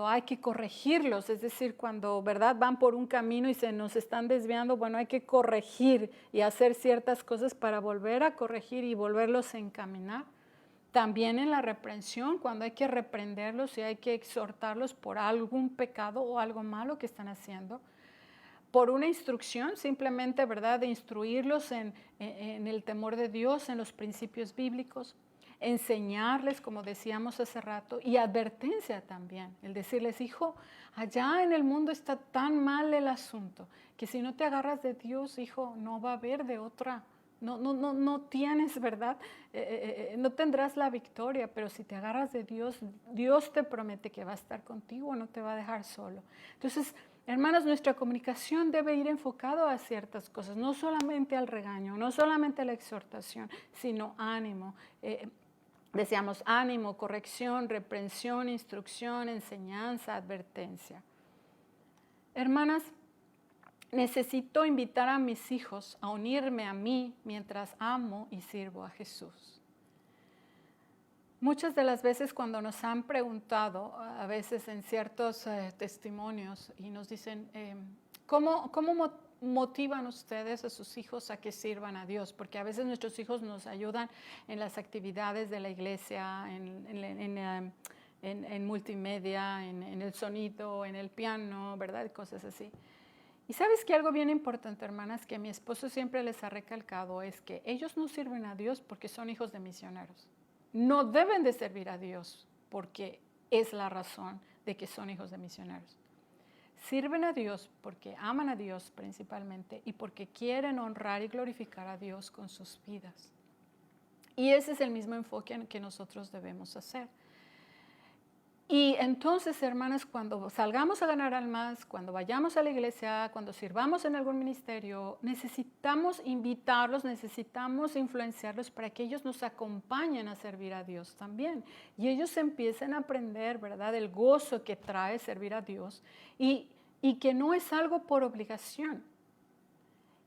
hay que corregirlos, es decir, cuando, ¿verdad?, van por un camino y se nos están desviando, bueno, hay que corregir y hacer ciertas cosas para volver a corregir y volverlos a encaminar. También en la reprensión, cuando hay que reprenderlos y hay que exhortarlos por algún pecado o algo malo que están haciendo. Por una instrucción, simplemente, ¿verdad?, de instruirlos en el temor de Dios, en los principios bíblicos. Enseñarles, como decíamos hace rato, y advertencia también, el decirles, hijo, allá en el mundo está tan mal el asunto, que si no te agarras de Dios, hijo, no va a haber de otra, no tienes, ¿verdad? No tendrás la victoria, pero si te agarras de Dios, Dios te promete que va a estar contigo, no te va a dejar solo. Entonces, hermanas, nuestra comunicación debe ir enfocado a ciertas cosas, no solamente al regaño, no solamente a la exhortación, sino ánimo. Decíamos ánimo, corrección, reprensión, instrucción, enseñanza, advertencia. Hermanas, necesito invitar a mis hijos a unirme a mí mientras amo y sirvo a Jesús. Muchas de las veces cuando nos han preguntado, a veces en ciertos testimonios, y nos dicen, ¿cómo motivan ustedes a sus hijos a que sirvan a Dios? Porque a veces nuestros hijos nos ayudan en las actividades de la iglesia, en multimedia, en el sonido, en el piano, ¿verdad? Cosas así. Y sabes que algo bien importante, hermanas, que mi esposo siempre les ha recalcado es que ellos no sirven a Dios porque son hijos de misioneros. No deben de servir a Dios porque es la razón de que son hijos de misioneros. Sirven a Dios porque aman a Dios principalmente y porque quieren honrar y glorificar a Dios con sus vidas. Y ese es el mismo enfoque que nosotros debemos hacer. Y entonces, hermanas, cuando salgamos a ganar almas, cuando vayamos a la iglesia, cuando sirvamos en algún ministerio, necesitamos invitarlos, necesitamos influenciarlos para que ellos nos acompañen a servir a Dios también. Y ellos empiecen a aprender, ¿verdad?, el gozo que trae servir a Dios y que no es algo por obligación.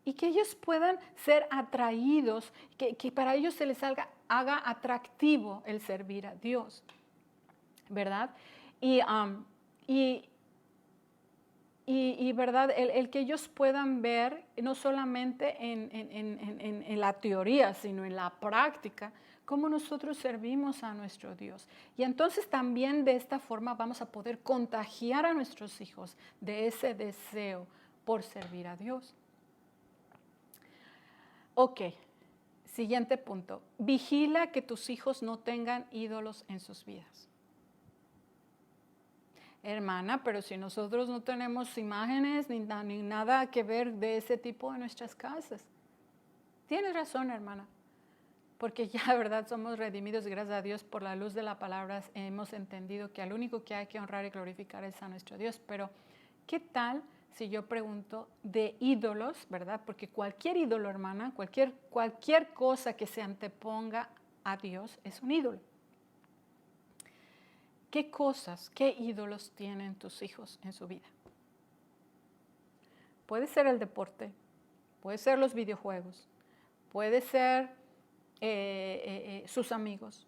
Y que ellos puedan ser atraídos, que para ellos se les haga atractivo el servir a Dios. ¿Verdad? Y ¿verdad? El que ellos puedan ver no solamente en la teoría, sino en la práctica, cómo nosotros servimos a nuestro Dios. Y entonces también de esta forma vamos a poder contagiar a nuestros hijos de ese deseo por servir a Dios. Ok, siguiente punto. Vigila que tus hijos no tengan ídolos en sus vidas. Hermana, pero si nosotros no tenemos imágenes ni nada que ver de ese tipo en nuestras casas. Tienes razón, hermana, porque ya, verdad, somos redimidos, gracias a Dios, por la luz de la palabra hemos entendido que al único que hay que honrar y glorificar es a nuestro Dios. Pero, ¿qué tal si yo pregunto de ídolos, verdad? Porque cualquier ídolo, hermana, cualquier cosa que se anteponga a Dios es un ídolo. ¿Qué cosas, qué ídolos tienen tus hijos en su vida? Puede ser el deporte, puede ser los videojuegos, puede ser sus amigos,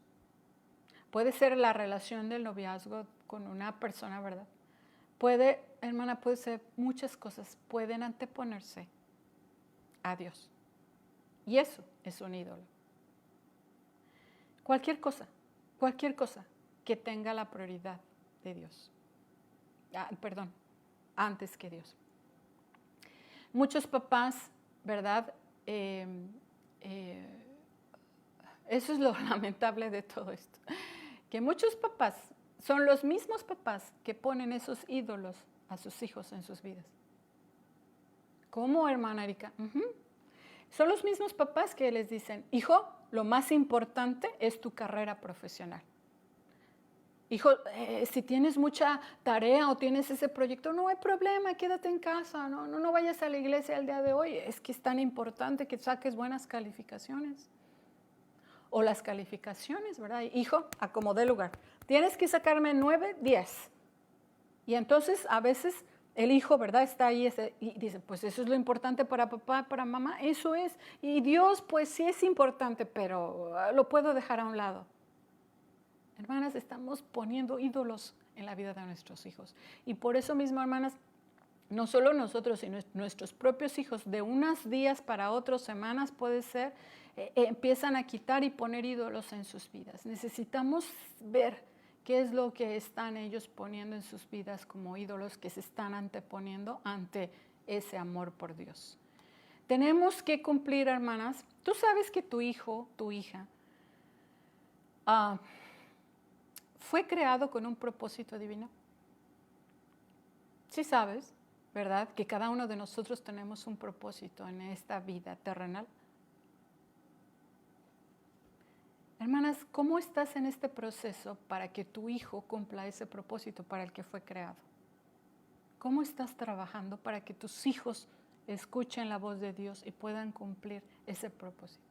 puede ser la relación del noviazgo con una persona, ¿verdad? Puede, hermana, puede ser muchas cosas, pueden anteponerse a Dios. Y eso es un ídolo. Cualquier cosa que tenga la prioridad de Dios. Antes que Dios. Muchos papás, ¿verdad? Eso es lo lamentable de todo esto. Que muchos papás son los mismos papás que ponen esos ídolos a sus hijos en sus vidas. ¿Cómo, hermana Erika? Son los mismos papás que les dicen, hijo, lo más importante es tu carrera profesional. Hijo, si tienes mucha tarea o tienes ese proyecto, no hay problema, quédate en casa, no vayas a la iglesia el día de hoy. Es que es tan importante que saques buenas calificaciones. O las calificaciones, ¿verdad? Hijo, acomodé lugar. Tienes que sacarme 9, 10. Y entonces a veces el hijo, ¿verdad? Está ahí y dice, pues eso es lo importante para papá, para mamá, eso es. Y Dios, pues sí es importante, pero lo puedo dejar a un lado. Hermanas, estamos poniendo ídolos en la vida de nuestros hijos. Y por eso mismo, hermanas, no solo nosotros, sino nuestros propios hijos, de unos días para otros, semanas puede ser, empiezan a quitar y poner ídolos en sus vidas. Necesitamos ver qué es lo que están ellos poniendo en sus vidas como ídolos que se están anteponiendo ante ese amor por Dios. Tenemos que cumplir, hermanas. Tú sabes que tu hijo, tu hija, fue creado con un propósito divino. Sí sabes, ¿verdad? Que cada uno de nosotros tenemos un propósito en esta vida terrenal. Hermanas, ¿cómo estás en este proceso para que tu hijo cumpla ese propósito para el que fue creado? ¿Cómo estás trabajando para que tus hijos escuchen la voz de Dios y puedan cumplir ese propósito?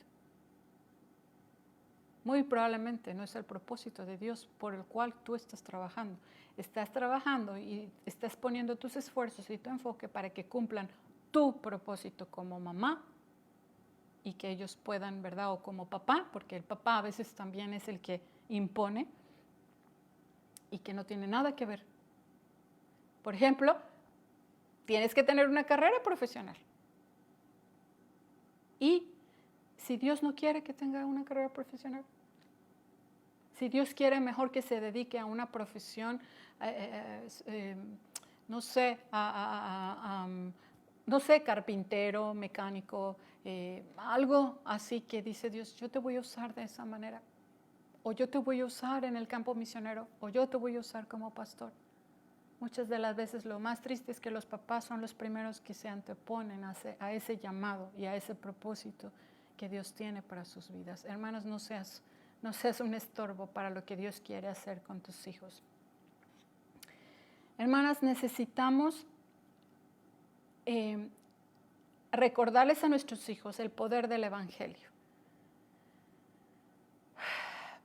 Muy probablemente no es el propósito de Dios por el cual tú estás trabajando. Estás trabajando y estás poniendo tus esfuerzos y tu enfoque para que cumplan tu propósito como mamá y que ellos puedan, ¿verdad? O como papá, porque el papá a veces también es el que impone y que no tiene nada que ver. Por ejemplo, tienes que tener una carrera profesional. Y si Dios no quiere que tenga una carrera profesional, si Dios quiere mejor que se dedique a una profesión, no sé, carpintero, mecánico, algo así que dice Dios, yo te voy a usar de esa manera, o yo te voy a usar en el campo misionero, o yo te voy a usar como pastor. Muchas de las veces lo más triste es que los papás son los primeros que se anteponen a ese llamado y a ese propósito que Dios tiene para sus vidas. Hermanos, no seas un estorbo para lo que Dios quiere hacer con tus hijos. Hermanas, necesitamos recordarles a nuestros hijos el poder del Evangelio.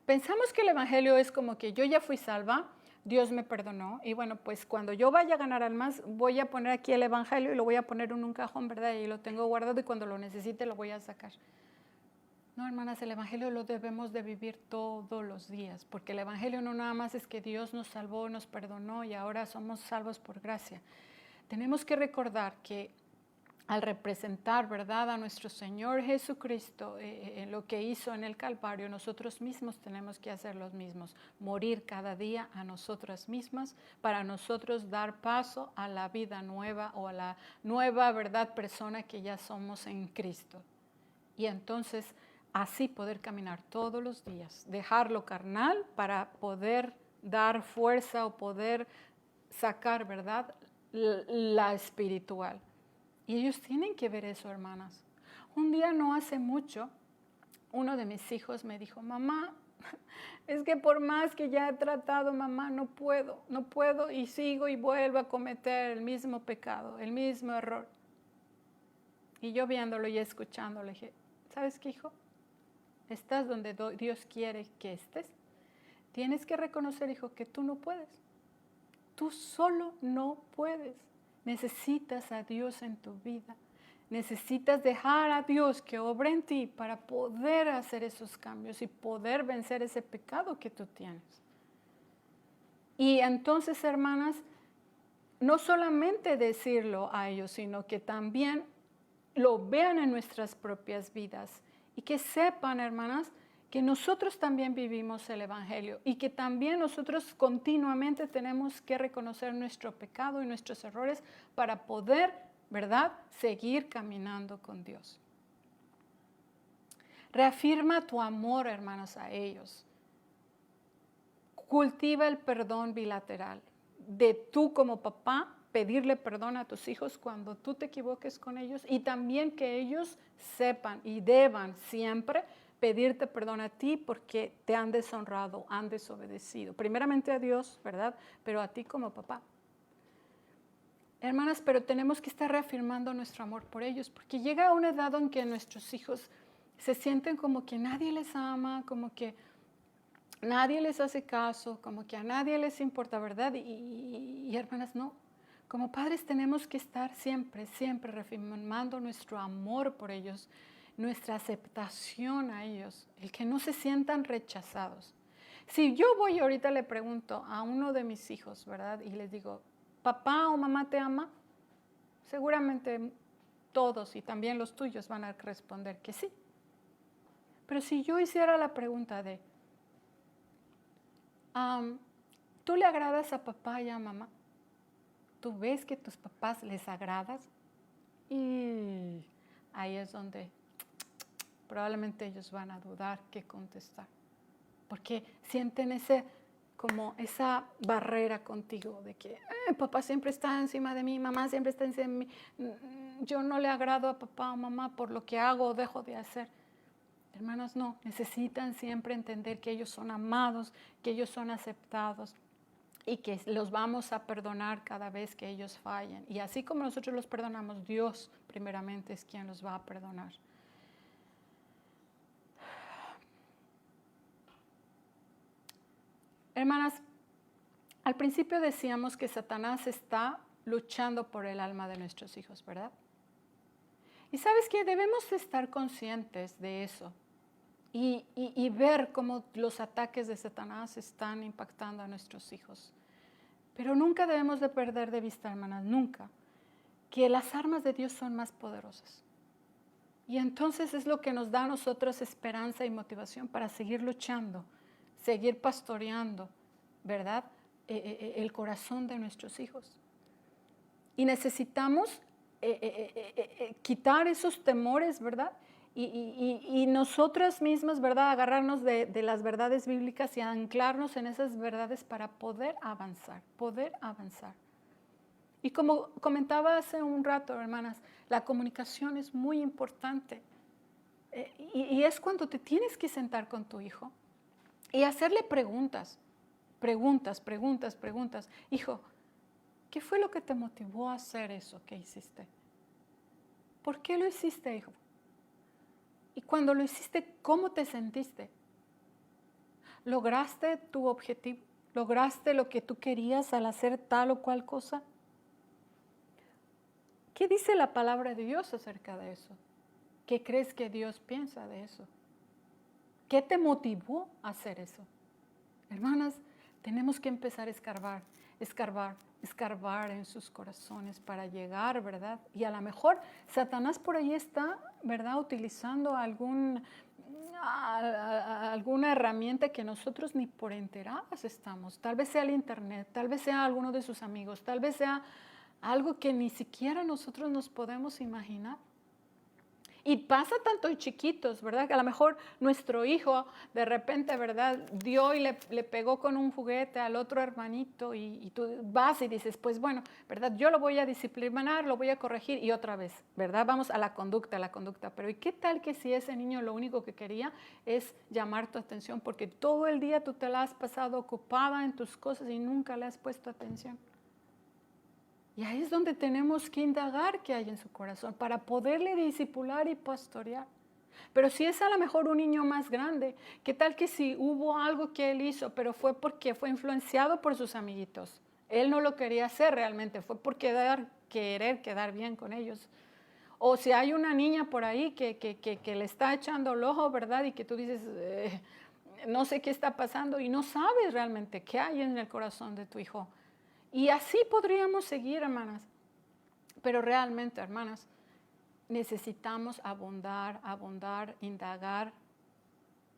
Pensamos que el Evangelio es como que yo ya fui salva, Dios me perdonó, y bueno, pues cuando yo vaya a ganar almas, voy a poner aquí el Evangelio y lo voy a poner en un cajón, ¿verdad? Y lo tengo guardado y cuando lo necesite lo voy a sacar. No, hermanas, el Evangelio lo debemos de vivir todos los días, porque el Evangelio no nada más es que Dios nos salvó, nos perdonó y ahora somos salvos por gracia. Tenemos que recordar que al representar, ¿verdad?, a nuestro Señor Jesucristo, lo que hizo en el Calvario, nosotros mismos tenemos que hacer los mismos, morir cada día a nosotras mismas para nosotros dar paso a la vida nueva o a la nueva, ¿verdad?, persona que ya somos en Cristo. Y entonces así poder caminar todos los días, dejar lo carnal para poder dar fuerza o poder sacar, ¿verdad?, la espiritual. Y ellos tienen que ver eso, hermanas. Un día no hace mucho, uno de mis hijos me dijo, mamá, es que por más que ya he tratado, mamá, no puedo y sigo y vuelvo a cometer el mismo pecado, el mismo error. Y yo viéndolo y escuchándolo, le dije, ¿sabes qué, hijo? Estás donde Dios quiere que estés. Tienes que reconocer, hijo, que tú no puedes. Tú solo no puedes. Necesitas a Dios en tu vida. Necesitas dejar a Dios que obre en ti para poder hacer esos cambios y poder vencer ese pecado que tú tienes. Y entonces, hermanas, no solamente decirlo a ellos, sino que también lo vean en nuestras propias vidas y que sepan, hermanas, que nosotros también vivimos el Evangelio y que también nosotros continuamente tenemos que reconocer nuestro pecado y nuestros errores para poder, ¿verdad?, seguir caminando con Dios. Reafirma tu amor, hermanos, a ellos. Cultiva el perdón bilateral. De tú como papá, pedirle perdón a tus hijos cuando tú te equivoques con ellos y también que ellos sepan y deban siempre pedirte perdón a ti porque te han deshonrado, han desobedecido. Primeramente a Dios, ¿verdad? Pero a ti como papá. Hermanas, pero tenemos que estar reafirmando nuestro amor por ellos porque llega una edad en que nuestros hijos se sienten como que nadie les ama, como que nadie les hace caso, como que a nadie les importa, ¿verdad? Y hermanas, no. Como padres tenemos que estar siempre, siempre reafirmando nuestro amor por ellos, nuestra aceptación a ellos, el que no se sientan rechazados. Si yo voy ahorita le pregunto a uno de mis hijos, ¿verdad? Y les digo, ¿papá o mamá te ama? Seguramente todos y también los tuyos van a responder que sí. Pero si yo hiciera la pregunta de, ¿tú le agradas a papá y a mamá? ¿Tú ves que tus papás les agradas? Y ahí es donde probablemente ellos van a dudar qué contestar. Porque sienten como esa barrera contigo de que papá siempre está encima de mí, mamá siempre está encima de mí. Yo no le agrado a papá o mamá por lo que hago o dejo de hacer. Hermanos, no, necesitan siempre entender que ellos son amados, que ellos son aceptados y que los vamos a perdonar cada vez que ellos fallen. Y así como nosotros los perdonamos, Dios primeramente es quien los va a perdonar. Hermanas, al principio decíamos que Satanás está luchando por el alma de nuestros hijos, ¿verdad? Y sabes que debemos estar conscientes de eso y ver cómo los ataques de Satanás están impactando a nuestros hijos. Pero nunca debemos de perder de vista, hermanas, nunca, que las armas de Dios son más poderosas. Y entonces es lo que nos da a nosotros esperanza y motivación para seguir luchando, seguir pastoreando, ¿verdad?, el corazón de nuestros hijos. Y necesitamos quitar esos temores, ¿verdad? Y nosotras mismas, ¿verdad?, agarrarnos de las verdades bíblicas y anclarnos en esas verdades para poder avanzar, Y como comentaba hace un rato, hermanas, la comunicación es muy importante. Y es cuando te tienes que sentar con tu hijo y hacerle preguntas. Hijo, ¿Qué fue lo que te motivó a hacer eso que hiciste? ¿Por qué lo hiciste, hijo? Y cuando lo hiciste, ¿cómo te sentiste? ¿Lograste tu objetivo? ¿Lograste lo que tú querías al hacer tal o cual cosa? ¿Qué dice la palabra de Dios acerca de eso? ¿Qué crees que Dios piensa de eso? ¿Qué te motivó a hacer eso? Hermanas, tenemos que empezar a escarbar, escarbar, escarbar en sus corazones para llegar, ¿verdad? Y a lo mejor Satanás por ahí está, ¿verdad? Utilizando alguna herramienta que nosotros ni por enteradas estamos. Tal vez sea el internet, tal vez sea alguno de sus amigos, tal vez sea algo que ni siquiera nosotros nos podemos imaginar. Y pasa tanto en chiquitos, ¿verdad? Que a lo mejor nuestro hijo de repente, ¿verdad? Dio y le pegó con un juguete al otro hermanito y tú vas y dices, pues bueno, ¿verdad? Yo lo voy a disciplinar, lo voy a corregir y otra vez, ¿verdad? Vamos a la conducta. Pero ¿y qué tal que si ese niño lo único que quería es llamar tu atención? Porque todo el día tú te la has pasado ocupada en tus cosas y nunca le has puesto atención. Y ahí es donde tenemos que indagar qué hay en su corazón para poderle discipular y pastorear. Pero si es a lo mejor un niño más grande, ¿qué tal que si hubo algo que él hizo, pero fue porque fue influenciado por sus amiguitos? Él no lo quería hacer realmente, fue por querer quedar bien con ellos. O si hay una niña por ahí que le está echando el ojo, ¿verdad? Y que tú dices, no sé qué está pasando y no sabes realmente qué hay en el corazón de tu hijo. Y así podríamos seguir, hermanas. Pero realmente, hermanas, necesitamos abundar, indagar,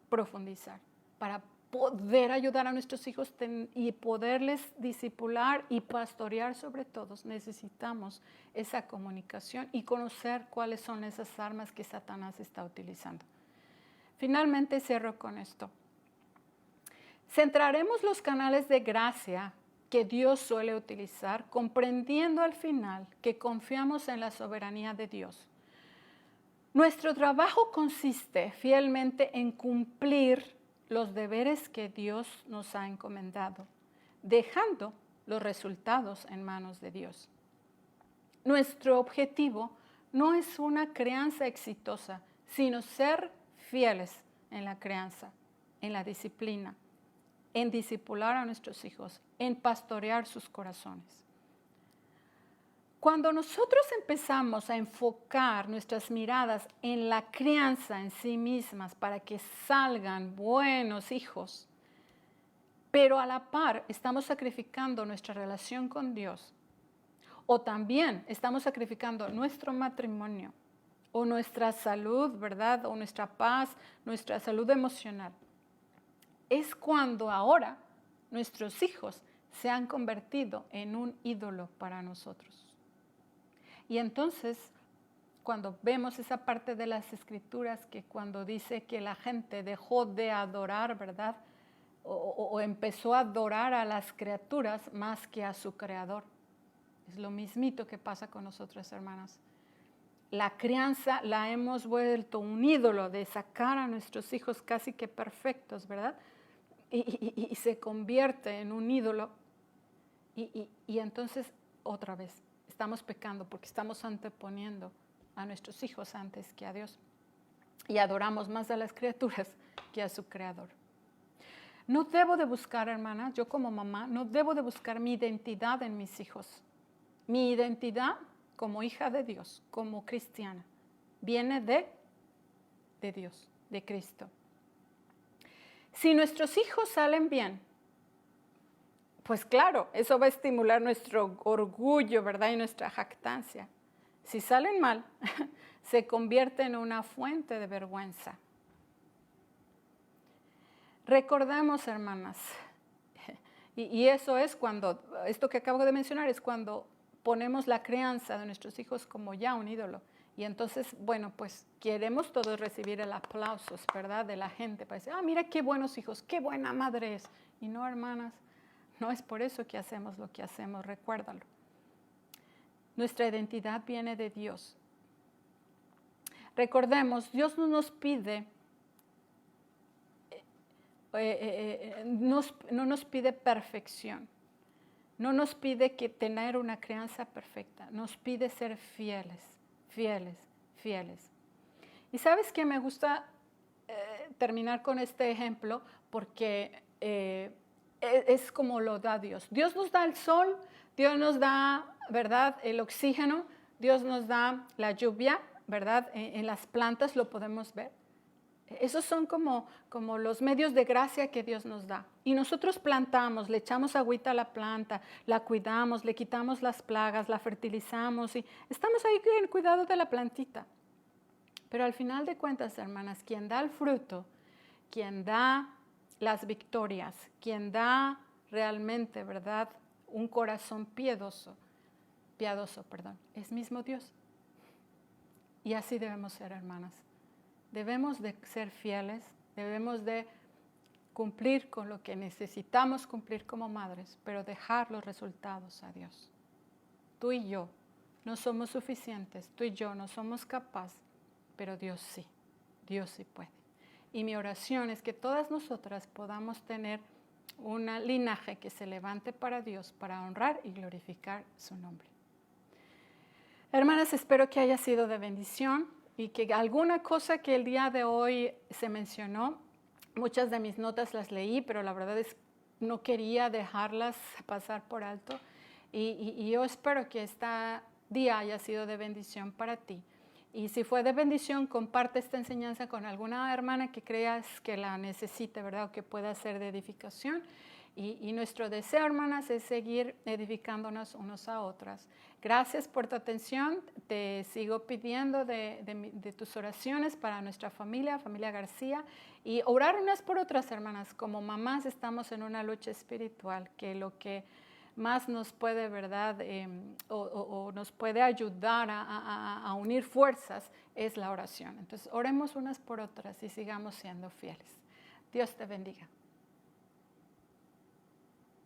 profundizar para poder ayudar a nuestros hijos y poderles discipular y pastorear sobre todos. Necesitamos esa comunicación y conocer cuáles son esas armas que Satanás está utilizando. Finalmente cierro con esto. Centraremos los canales de gracia que Dios suele utilizar, comprendiendo al final que confiamos en la soberanía de Dios. Nuestro trabajo consiste fielmente en cumplir los deberes que Dios nos ha encomendado, dejando los resultados en manos de Dios. Nuestro objetivo no es una crianza exitosa, sino ser fieles en la crianza, en la disciplina, en discipular a nuestros hijos, en pastorear sus corazones. Cuando nosotros empezamos a enfocar nuestras miradas en la crianza en sí mismas para que salgan buenos hijos, pero a la par estamos sacrificando nuestra relación con Dios, o también estamos sacrificando nuestro matrimonio, o nuestra salud, ¿verdad? O nuestra paz, nuestra salud emocional, es cuando ahora nuestros hijos se han convertido en un ídolo para nosotros. Y entonces, cuando vemos esa parte de las Escrituras que cuando dice que la gente dejó de adorar, ¿verdad? O empezó a adorar a las criaturas más que a su Creador. Es lo mismito que pasa con nosotras, hermanas. La crianza la hemos vuelto un ídolo de sacar a nuestros hijos casi que perfectos, ¿verdad? Y se convierte en un ídolo y entonces otra vez estamos pecando porque estamos anteponiendo a nuestros hijos antes que a Dios y adoramos más a las criaturas que a su Creador. No debo de buscar, hermanas, yo como mamá, no debo de buscar mi identidad en mis hijos. Mi identidad como hija de Dios, como cristiana, viene de Dios, de Cristo. Si nuestros hijos salen bien, pues claro, eso va a estimular nuestro orgullo, ¿verdad? Y nuestra jactancia. Si salen mal, se convierte en una fuente de vergüenza. Recordemos, hermanas, y eso es cuando, esto que acabo de mencionar, es cuando ponemos la crianza de nuestros hijos como ya un ídolo. Y entonces, bueno, pues queremos todos recibir el aplauso, ¿verdad? De la gente para decir, mira qué buenos hijos, qué buena madre es. Y no, hermanas, no es por eso que hacemos lo que hacemos, recuérdalo. Nuestra identidad viene de Dios. Recordemos, Dios no nos pide, no nos pide perfección, No nos pide que tener una crianza perfecta, nos pide ser fieles, fieles, fieles. Y sabes que me gusta terminar con este ejemplo porque es como lo da Dios. Dios nos da el sol, Dios nos da, ¿verdad?, el oxígeno, Dios nos da la lluvia, ¿verdad? En las plantas lo podemos ver. Esos son como los medios de gracia que Dios nos da. Y nosotros plantamos, le echamos agüita a la planta, la cuidamos, le quitamos las plagas, la fertilizamos y estamos ahí en el cuidado de la plantita. Pero al final de cuentas, hermanas, quien da el fruto, quien da las victorias, quien da realmente, ¿verdad?, un corazón piadoso, es mismo Dios. Y así debemos ser, hermanas. Debemos de ser fieles, debemos de cumplir con lo que necesitamos cumplir como madres, pero dejar los resultados a Dios. Tú y yo no somos suficientes, tú y yo no somos capaces, pero Dios sí puede. Y mi oración es que todas nosotras podamos tener un linaje que se levante para Dios, para honrar y glorificar su nombre. Hermanas, espero que haya sido de bendición y que alguna cosa que el día de hoy se mencionó, muchas de mis notas las leí, pero la verdad es que no quería dejarlas pasar por alto. Y yo espero que este día haya sido de bendición para ti. Y si fue de bendición, comparte esta enseñanza con alguna hermana que creas que la necesite, ¿verdad? O que pueda ser de edificación. Y nuestro deseo, hermanas, es seguir edificándonos unos a otras. Gracias por tu atención. Te sigo pidiendo de tus oraciones para nuestra familia García. Y orar unas por otras, hermanas. Como mamás estamos en una lucha espiritual, que lo que más nos puede, ¿verdad? O nos puede ayudar a unir fuerzas es la oración. Entonces, oremos unas por otras y sigamos siendo fieles. Dios te bendiga.